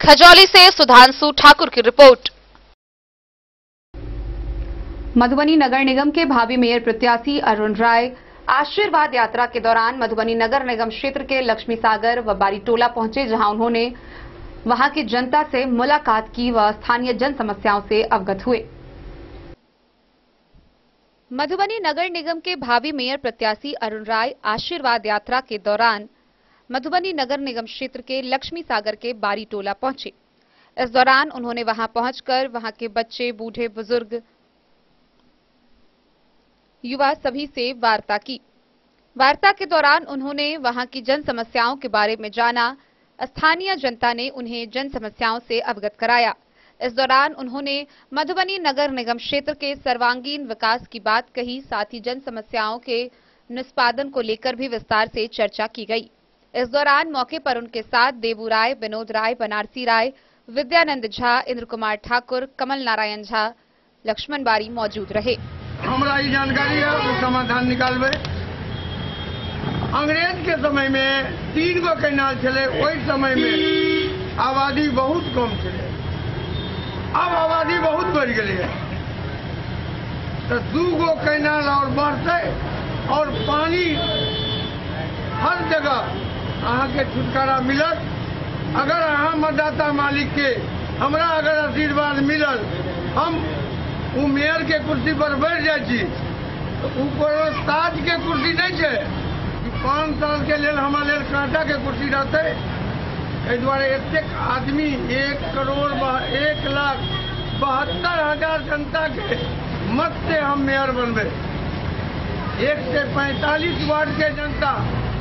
S1: खजौली से सुधांशु ठाकुर की रिपोर्ट।
S13: मधुबनी नगर निगम के भावी मेयर प्रत्याशी अरुण राय आशीर्वाद यात्रा के दौरान मधुबनी नगर निगम क्षेत्र के लक्ष्मी सागर व बारी टोला पहुंचे, जहां उन्होंने वहां की जनता से मुलाकात की व स्थानीय जन समस्याओं से अवगत हुए।
S1: मधुबनी नगर निगम के भावी मेयर प्रत्याशी अरुण राय आशीर्वाद यात्रा के दौरान मधुबनी नगर निगम क्षेत्र के लक्ष्मी सागर के बारी टोला पहुंचे। इस दौरान उन्होंने वहां पहुंचकर वहां के बच्चे, बूढ़े, बुजुर्ग, युवा सभी से वार्ता की। वार्ता के दौरान उन्होंने वहां की जन समस्याओं के बारे में जाना। स्थानीय जनता ने उन्हें जन समस्याओं से अवगत कराया। इस दौरान उन्होंने मधुबनी नगर निगम क्षेत्र के सर्वांगीण विकास की बात कही। साथ ही जन समस्याओं के निष्पादन को लेकर भी विस्तार से चर्चा की गई। इस दौरान मौके पर उनके साथ देवू राय, विनोद राय, बनारसी राय, विद्यानंद झा, इंद्र कुमार ठाकुर, कमल नारायण झा, लक्ष्मण बारी मौजूद रहे।
S3: हमरा ये जानकारी है वो समाधान निकालबे। अंग्रेज के समय में 3 गो कैनाल चले, वही समय में आबादी बहुत कम चले, अब आबादी बहुत बढ़ गई है, तो 2 गो कैनाल और बढ़ते और पानी हर जगह अहाँ के छुटकारा मिलत। अगर अहाँ मतदाता मालिक के हमरा अगर आशीर्वाद मिलल, हम वो मेयर के कुर्सी पर बैठ जाए छी, तो ऊपर ताज के कुर्सी नहीं है कि 5 साल के लिए हमारे लिए कांटा के कुर्सी रहते। एहि दुआरे एतेक आदमी 1,72,000 जनता के मत से हम मेयर बनबे। 1 से 45 वार्ड के जनता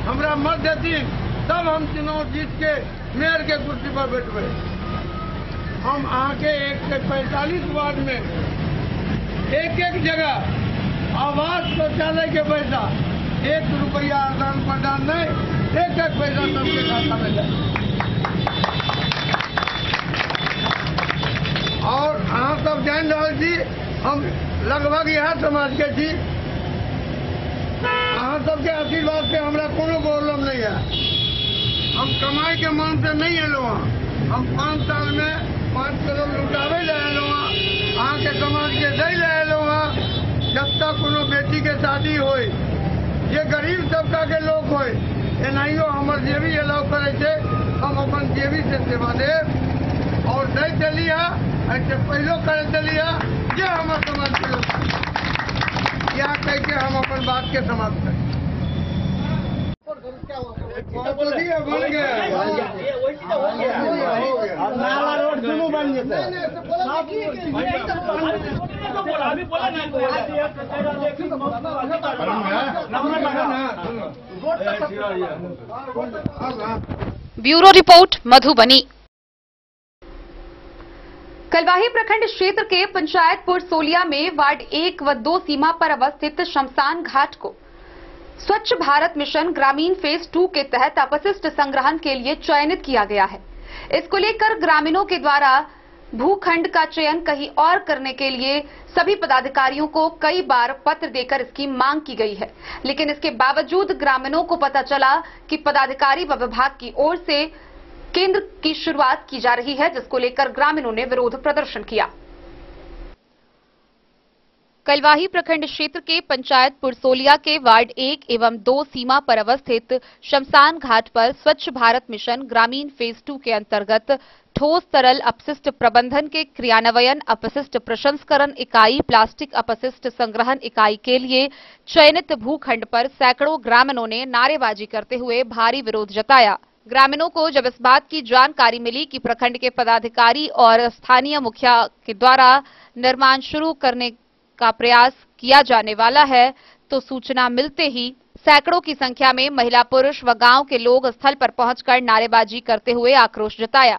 S3: हमरा मत देती, तब हम चुनाव जीत के मेयर के कुर्सी पर बैठबे। हम आके 1 से 45 वार्ड में एक जगह आवास शौचालय के पैसा 1 रुपया आदान प्रदान नहीं, 1 पैसा सबके खाता में जाए। और अहाँ सब जान रहा छी, हम लगभग यह समाज के छी। अहाँ सबके आशीर्वाद से हमरा कोनो प्रॉब्लम नहीं है। हम कमाई के मन से नहीं एलो हँ। हम 5 साल में 5 करोड़ लुटावे ले एलो हँ, अहाँ के समाज के दै ले एलो हँ। जब तक कोनो बेटी के शादी होय, ये गरीब तबका के लोग होय, एनाहियो हमर जेबी एलाउ करे छे, हम अपन जेबी से सेवा देव और दै चलिए। ऐसे पहलो कर चलिए जे हमारे समाज के लोग क्या कह के हम अपन बात के समाप्त करें। बन गया, नाला रोड दोनों बन जाता
S1: है। Bureau report Madhubani.
S13: कलवाही प्रखंड क्षेत्र के पंचायतपुर सोलिया में वार्ड 1 व 2 सीमा पर अवस्थित शमशान घाट को स्वच्छ भारत मिशन ग्रामीण फेज 2 के तहत अपशिष्ट संग्रहण के लिए चयनित किया गया है। इसको लेकर ग्रामीणों के द्वारा भूखंड का चयन कहीं और करने के लिए सभी पदाधिकारियों को कई बार पत्र देकर इसकी मांग की गई है, लेकिन इसके बावजूद ग्रामीणों को पता चला कि पदाधिकारी व विभाग की ओर से केंद्र की शुरुआत की जा रही है, जिसको लेकर ग्रामीणों ने विरोध प्रदर्शन किया।
S1: कलवाही प्रखंड क्षेत्र के पंचायतपुर सोलिया के वार्ड 1 एवं 2 सीमा पर अवस्थित शमशान घाट पर स्वच्छ भारत मिशन ग्रामीण फेज 2 के अंतर्गत ठोस तरल अपशिष्ट प्रबंधन के क्रियान्वयन अपशिष्ट प्रसंस्करण इकाई प्लास्टिक अपशिष्ट संग्रहण इकाई के लिए चयनित भूखंड पर सैकड़ों ग्रामीणों ने नारेबाजी करते हुए भारी विरोध जताया। ग्रामीणों को जब इस बात की जानकारी मिली कि प्रखंड के पदाधिकारी और स्थानीय मुखिया के द्वारा निर्माण शुरू करने का प्रयास किया जाने वाला है, तो सूचना मिलते ही सैकड़ों की संख्या में महिला, पुरुष व गांव के लोग स्थल पर पहुंचकर नारेबाजी करते हुए आक्रोश जताया।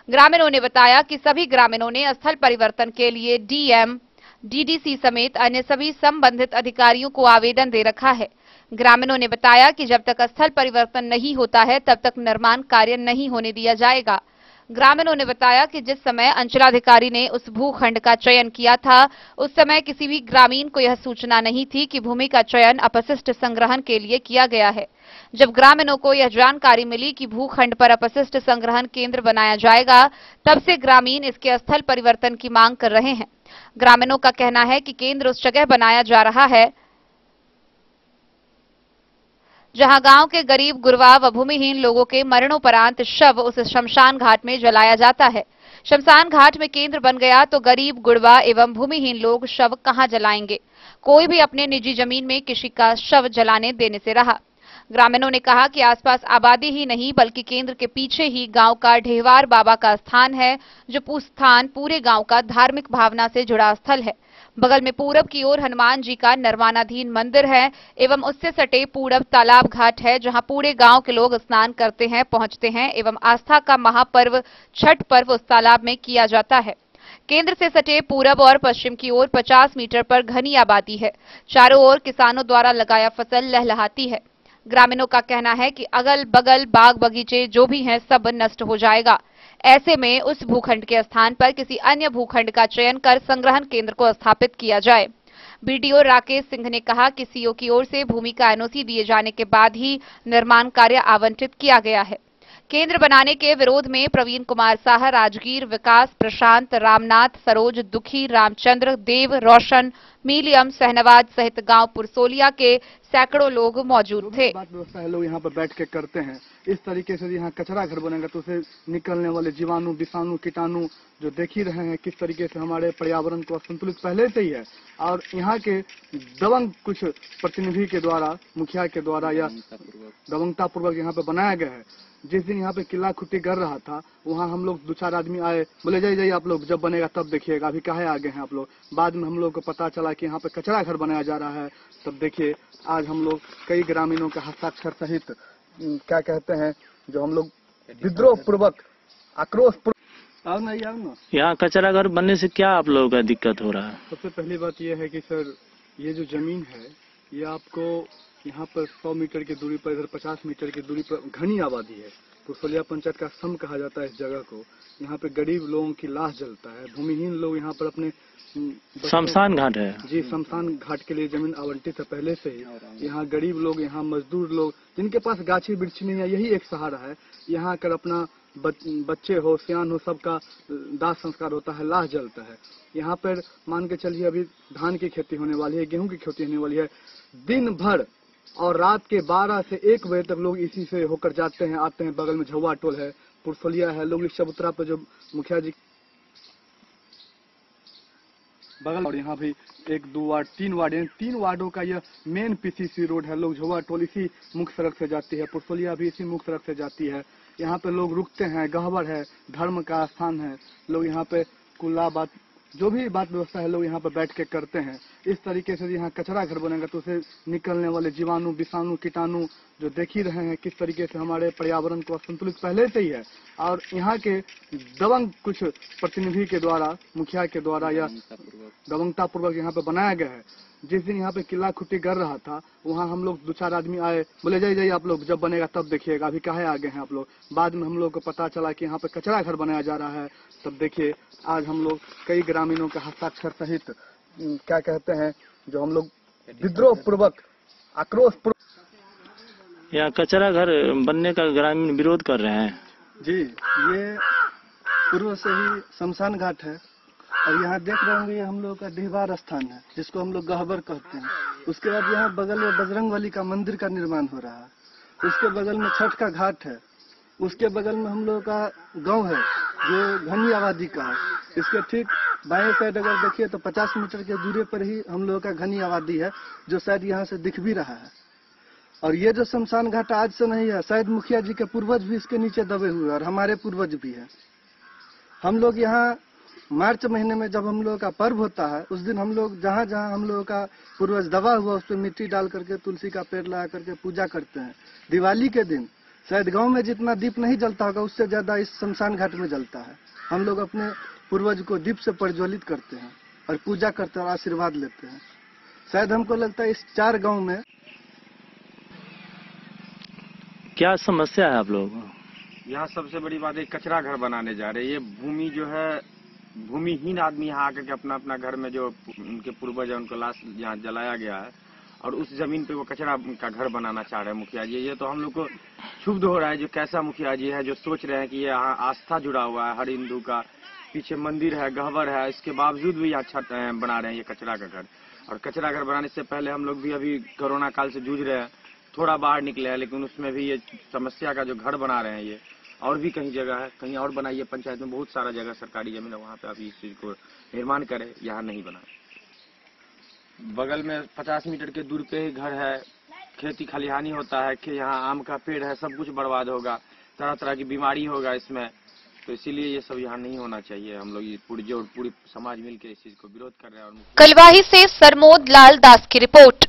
S1: ग्रामीणों ने बताया कि सभी ग्रामीणों ने स्थल परिवर्तन के लिए डीएम, डीडीसी समेत अन्य सभी संबंधित अधिकारियों को आवेदन दे रखा है। ग्रामीणों ने बताया कि जब तक स्थल परिवर्तन नहीं होता है तब तक निर्माण कार्य नहीं होने दिया जाएगा। ग्रामीणों ने बताया कि जिस समय अंचलाधिकारी ने उस भूखंड का चयन किया था, उस समय किसी भी ग्रामीण को यह सूचना नहीं थी कि भूमि का चयन अपशिष्ट संग्रहण के लिए किया गया है। जब ग्रामीणों को यह जानकारी मिली कि भूखंड पर अपशिष्ट संग्रहण केंद्र बनाया जाएगा, तब से ग्रामीण इसके स्थल परिवर्तन की मांग कर रहे हैं। ग्रामीणों का कहना है कि केंद्र उस जगह बनाया जा रहा है जहां गांव के गरीब गुरबा व भूमिहीन लोगों के मरणोपरांत शव उस शमशान घाट में जलाया जाता है। शमशान घाट में केंद्र बन गया तो गरीब गुरबा एवं भूमिहीन लोग शव कहां जलाएंगे? कोई भी अपने निजी जमीन में किसी का शव जलाने देने से रहा। ग्रामीणों ने कहा कि आसपास आबादी ही नहीं बल्कि केंद्र के पीछे ही गांव का ढेहवार बाबा का स्थान है, जो स्थान पूरे गांव का धार्मिक भावना से जुड़ा स्थल है। बगल में पूरब की ओर हनुमान जी का निर्माणाधीन मंदिर है एवं उससे सटे पूरब तालाब घाट है, जहां पूरे गांव के लोग स्नान करते हैं, पहुंचते हैं एवं आस्था का महापर्व छठ पर्व उस तालाब में किया जाता है। केंद्र से सटे पूरब और पश्चिम की ओर 50 मीटर पर घनी आबादी है। चारों ओर किसानों द्वारा लगाया फसल लहलहाती है। ग्रामीणों का कहना है कि अगल बगल बाग बगीचे जो भी हैं सब नष्ट हो जाएगा। ऐसे में उस भूखंड के स्थान पर किसी अन्य भूखंड का चयन कर संग्रहण केंद्र को स्थापित किया जाए। बीडीओ राकेश सिंह ने कहा कि सीओ की ओर से भूमि का एनओसी दिए जाने के बाद ही निर्माण कार्य आवंटित किया गया है। केंद्र बनाने के विरोध में प्रवीण कुमार साहा, राजगीर, विकास, प्रशांत, रामनाथ, सरोज, दुखी, रामचंद्र, देव, रोशन, मीलियम, सहनवाज सहित गांव पुरसोलिया के सैकड़ों लोग मौजूद थे।
S15: बात व्यवस्था है, लोग यहाँ पर बैठ के करते हैं। इस तरीके से यहाँ कचरा घर बनेगा तो उसे निकलने वाले जीवाणु, विषाणु, कीटाणु जो देख ही रहे हैं किस तरीके से हमारे पर्यावरण को असंतुलित पहले से ही है। और यहाँ के दबंग कुछ प्रतिनिधि के द्वारा, मुखिया के द्वारा या दबंगता पूर्वक यहाँ पे बनाया गया है। जिस दिन यहाँ पे किला खुट्टी कर रहा था वहाँ हम लोग 2-4 आदमी आए, बोले जाइए आप लोग, जब बनेगा तब देखिएगा, अभी काहे आगे हैं आप लोग। बाद में हम लोग को पता चला कि यहाँ पे कचरा घर बनाया जा रहा है। तब देखिए आज हम लोग कई ग्रामीणों के हस्ताक्षर सहित क्या कहते हैं, जो हम लोग विद्रोह पूर्वक, आक्रोश पूर्वक।
S16: यहाँ कचरा घर बनने से क्या आप लोगों का दिक्कत हो रहा है?
S15: सबसे पहली बात यह है कि सर ये जो जमीन है ये आपको यहाँ पर 100 मीटर की दूरी पर, इधर 50 मीटर की दूरी पर घनी आबादी है। पुरसोलिया पंचायत का सम कहा जाता है इस जगह को। यहाँ पे गरीब लोगों की लाश जलता है। भूमिहीन लोग यहाँ पर अपने
S16: शमशान घाट है
S15: जी, शमशान घाट के लिए जमीन आवंटित है पहले से ही। यहाँ गरीब लोग, यहाँ मजदूर लोग जिनके पास गाछी वृक्ष नहीं है, यही एक सहारा है। यहाँ आकर अपना बच्चे हो, सियान हो, सबका दाह संस्कार होता है, लाश जलता है। यहाँ पर मान के चलिए अभी धान की खेती होने वाली है, गेहूं की खेती होने वाली है। दिन भर और रात के 12 से 1 बजे तक लोग इसी से होकर जाते हैं, आते हैं। बगल में झौवा टोल है, पुरसोलिया है, लोग इस चबूतरा पर जो मुखिया जी बगल, और यहाँ भी 1, 2 वार्ड, 3 वार्ड, 3 वार्डों का यह मेन पीसीसी रोड है। लोग झौवा टोल इसी मुख्य सड़क से जाती है, पुरसोलिया भी इसी मुख्य सड़क से जाती है। यहाँ पे लोग रुकते हैं, गहवर है, धर्म का स्थान है। लोग यहाँ पे कुल्ला बात, जो भी बात व्यवस्था है, लोग यहाँ पे बैठ के करते हैं। इस तरीके से यहाँ कचरा घर बनेगा तो उसे निकलने वाले जीवाणु, विषाणु, कीटाणु जो देख ही रहे हैं किस तरीके से हमारे पर्यावरण को असंतुलित पहले से ही है। और यहाँ के दबंग कुछ प्रतिनिधि के द्वारा, मुखिया के द्वारा या दबंगता पूर्वक यहाँ पे बनाया गया है। जिस दिन यहाँ पे किला खुट्टी कर रहा था वहाँ हम लोग 2-4 आदमी आए, बोले जाइए आप लोग, जब बनेगा तब देखिएगा, अभी काहे आगे हैं आप लोग। बाद में हम लोग को पता चला कि यहाँ पे कचरा घर बनाया जा रहा है। तब देखिए आज हम लोग कई ग्रामीणों के हस्ताक्षर सहित क्या कहते हैं, जो हम लोग विद्रोह पूर्वक, आक्रोश पूर्वक।
S16: यहाँ कचरा घर बनने का ग्रामीण विरोध कर रहे हैं
S15: जी। ये पूर्व से ही शमशान घाट है और यहाँ देख रहे होंगे ये हम लोग का ढेहवार स्थान है, जिसको हम लोग गहबर कहते हैं। उसके बाद यहाँ बगल में बजरंगबली का मंदिर का निर्माण हो रहा है। उसके बगल में छठ का घाट है। उसके बगल में हम लोग का गांव है जो घनी आबादी का है। इसके ठीक बाएं साइड अगर देखिए तो 50 मीटर के दूरी पर ही हम लोग का घनी आबादी है, जो शायद यहाँ से दिख भी रहा है। और ये जो शमशान घाट आज से नहीं है, शायद मुखिया जी के पूर्वज भी इसके नीचे दबे हुए हैं और हमारे पूर्वज भी हैं। हम लोग यहाँ मार्च महीने में जब हम लोगों का पर्व होता है, उस दिन हम लोग जहाँ जहाँ हम लोगों का पूर्वज दबा हुआ उस पर मिट्टी डाल करके, तुलसी का पेड़ लगा करके पूजा करते हैं। दिवाली के दिन शायद गांव में जितना दीप नहीं जलता होगा उससे ज्यादा इस शमशान घाट में जलता है। हम लोग अपने पूर्वज को दीप से प्रज्वलित करते हैं और पूजा करते हैं और आशीर्वाद लेते हैं। शायद हमको लगता है इस 4 गांव में
S16: क्या समस्या है आप लोगों को?
S17: यहाँ सबसे बड़ी बात है कचरा घर बनाने जा रहे हैं। ये भूमि जो है, भूमिहीन आदमी यहाँ आकर के अपना अपना घर में जो उनके पूर्वज है उनको लाश यहाँ जलाया गया है और उस जमीन पे वो कचरा का घर बनाना चाह रहे हैं मुखिया जी। ये तो हम लोग को क्षुब्ध हो रहा है। जो कैसा मुखिया जी है जो सोच रहे हैं कि ये यहाँ आस्था जुड़ा हुआ है, हर हिंदू का, पीछे मंदिर है, गहवर है, इसके बावजूद भी यहाँ छत बना रहे हैं ये कचरा का घर। और कचरा घर बनाने से पहले हम लोग भी अभी कोरोना काल से जूझ रहे हैं, थोड़ा बाहर निकले हैं, लेकिन उसमें भी ये समस्या का जो घर बना रहे हैं ये, और भी कहीं जगह है, कहीं और बनाइए। पंचायत में बहुत सारा जगह सरकारी जमीन है, वहाँ पे आप इस चीज को निर्माण करें, यहाँ नहीं बनाए। बगल में 50 मीटर के दूर पे ही घर है, खेती खलिहानी होता है कि यहाँ आम का पेड़ है, सब कुछ बर्बाद होगा, तरह तरह की बीमारी होगा इसमें, तो इसीलिए ये सब यहाँ नहीं होना चाहिए। हम लोग पूरी समाज मिलकर इस चीज को विरोध कर रहे हैं। और
S1: कलवाही से सरमोद लाल दास की रिपोर्ट।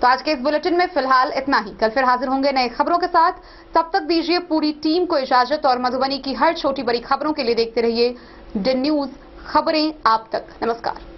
S13: तो आज के इस बुलेटिन में फिलहाल इतना ही। कल फिर हाजिर होंगे नए खबरों के साथ। तब तक दीजिए पूरी टीम को इजाजत और मधुबनी की हर छोटी बड़ी खबरों के लिए देखते रहिए DIN न्यूज, खबरें आप तक। नमस्कार।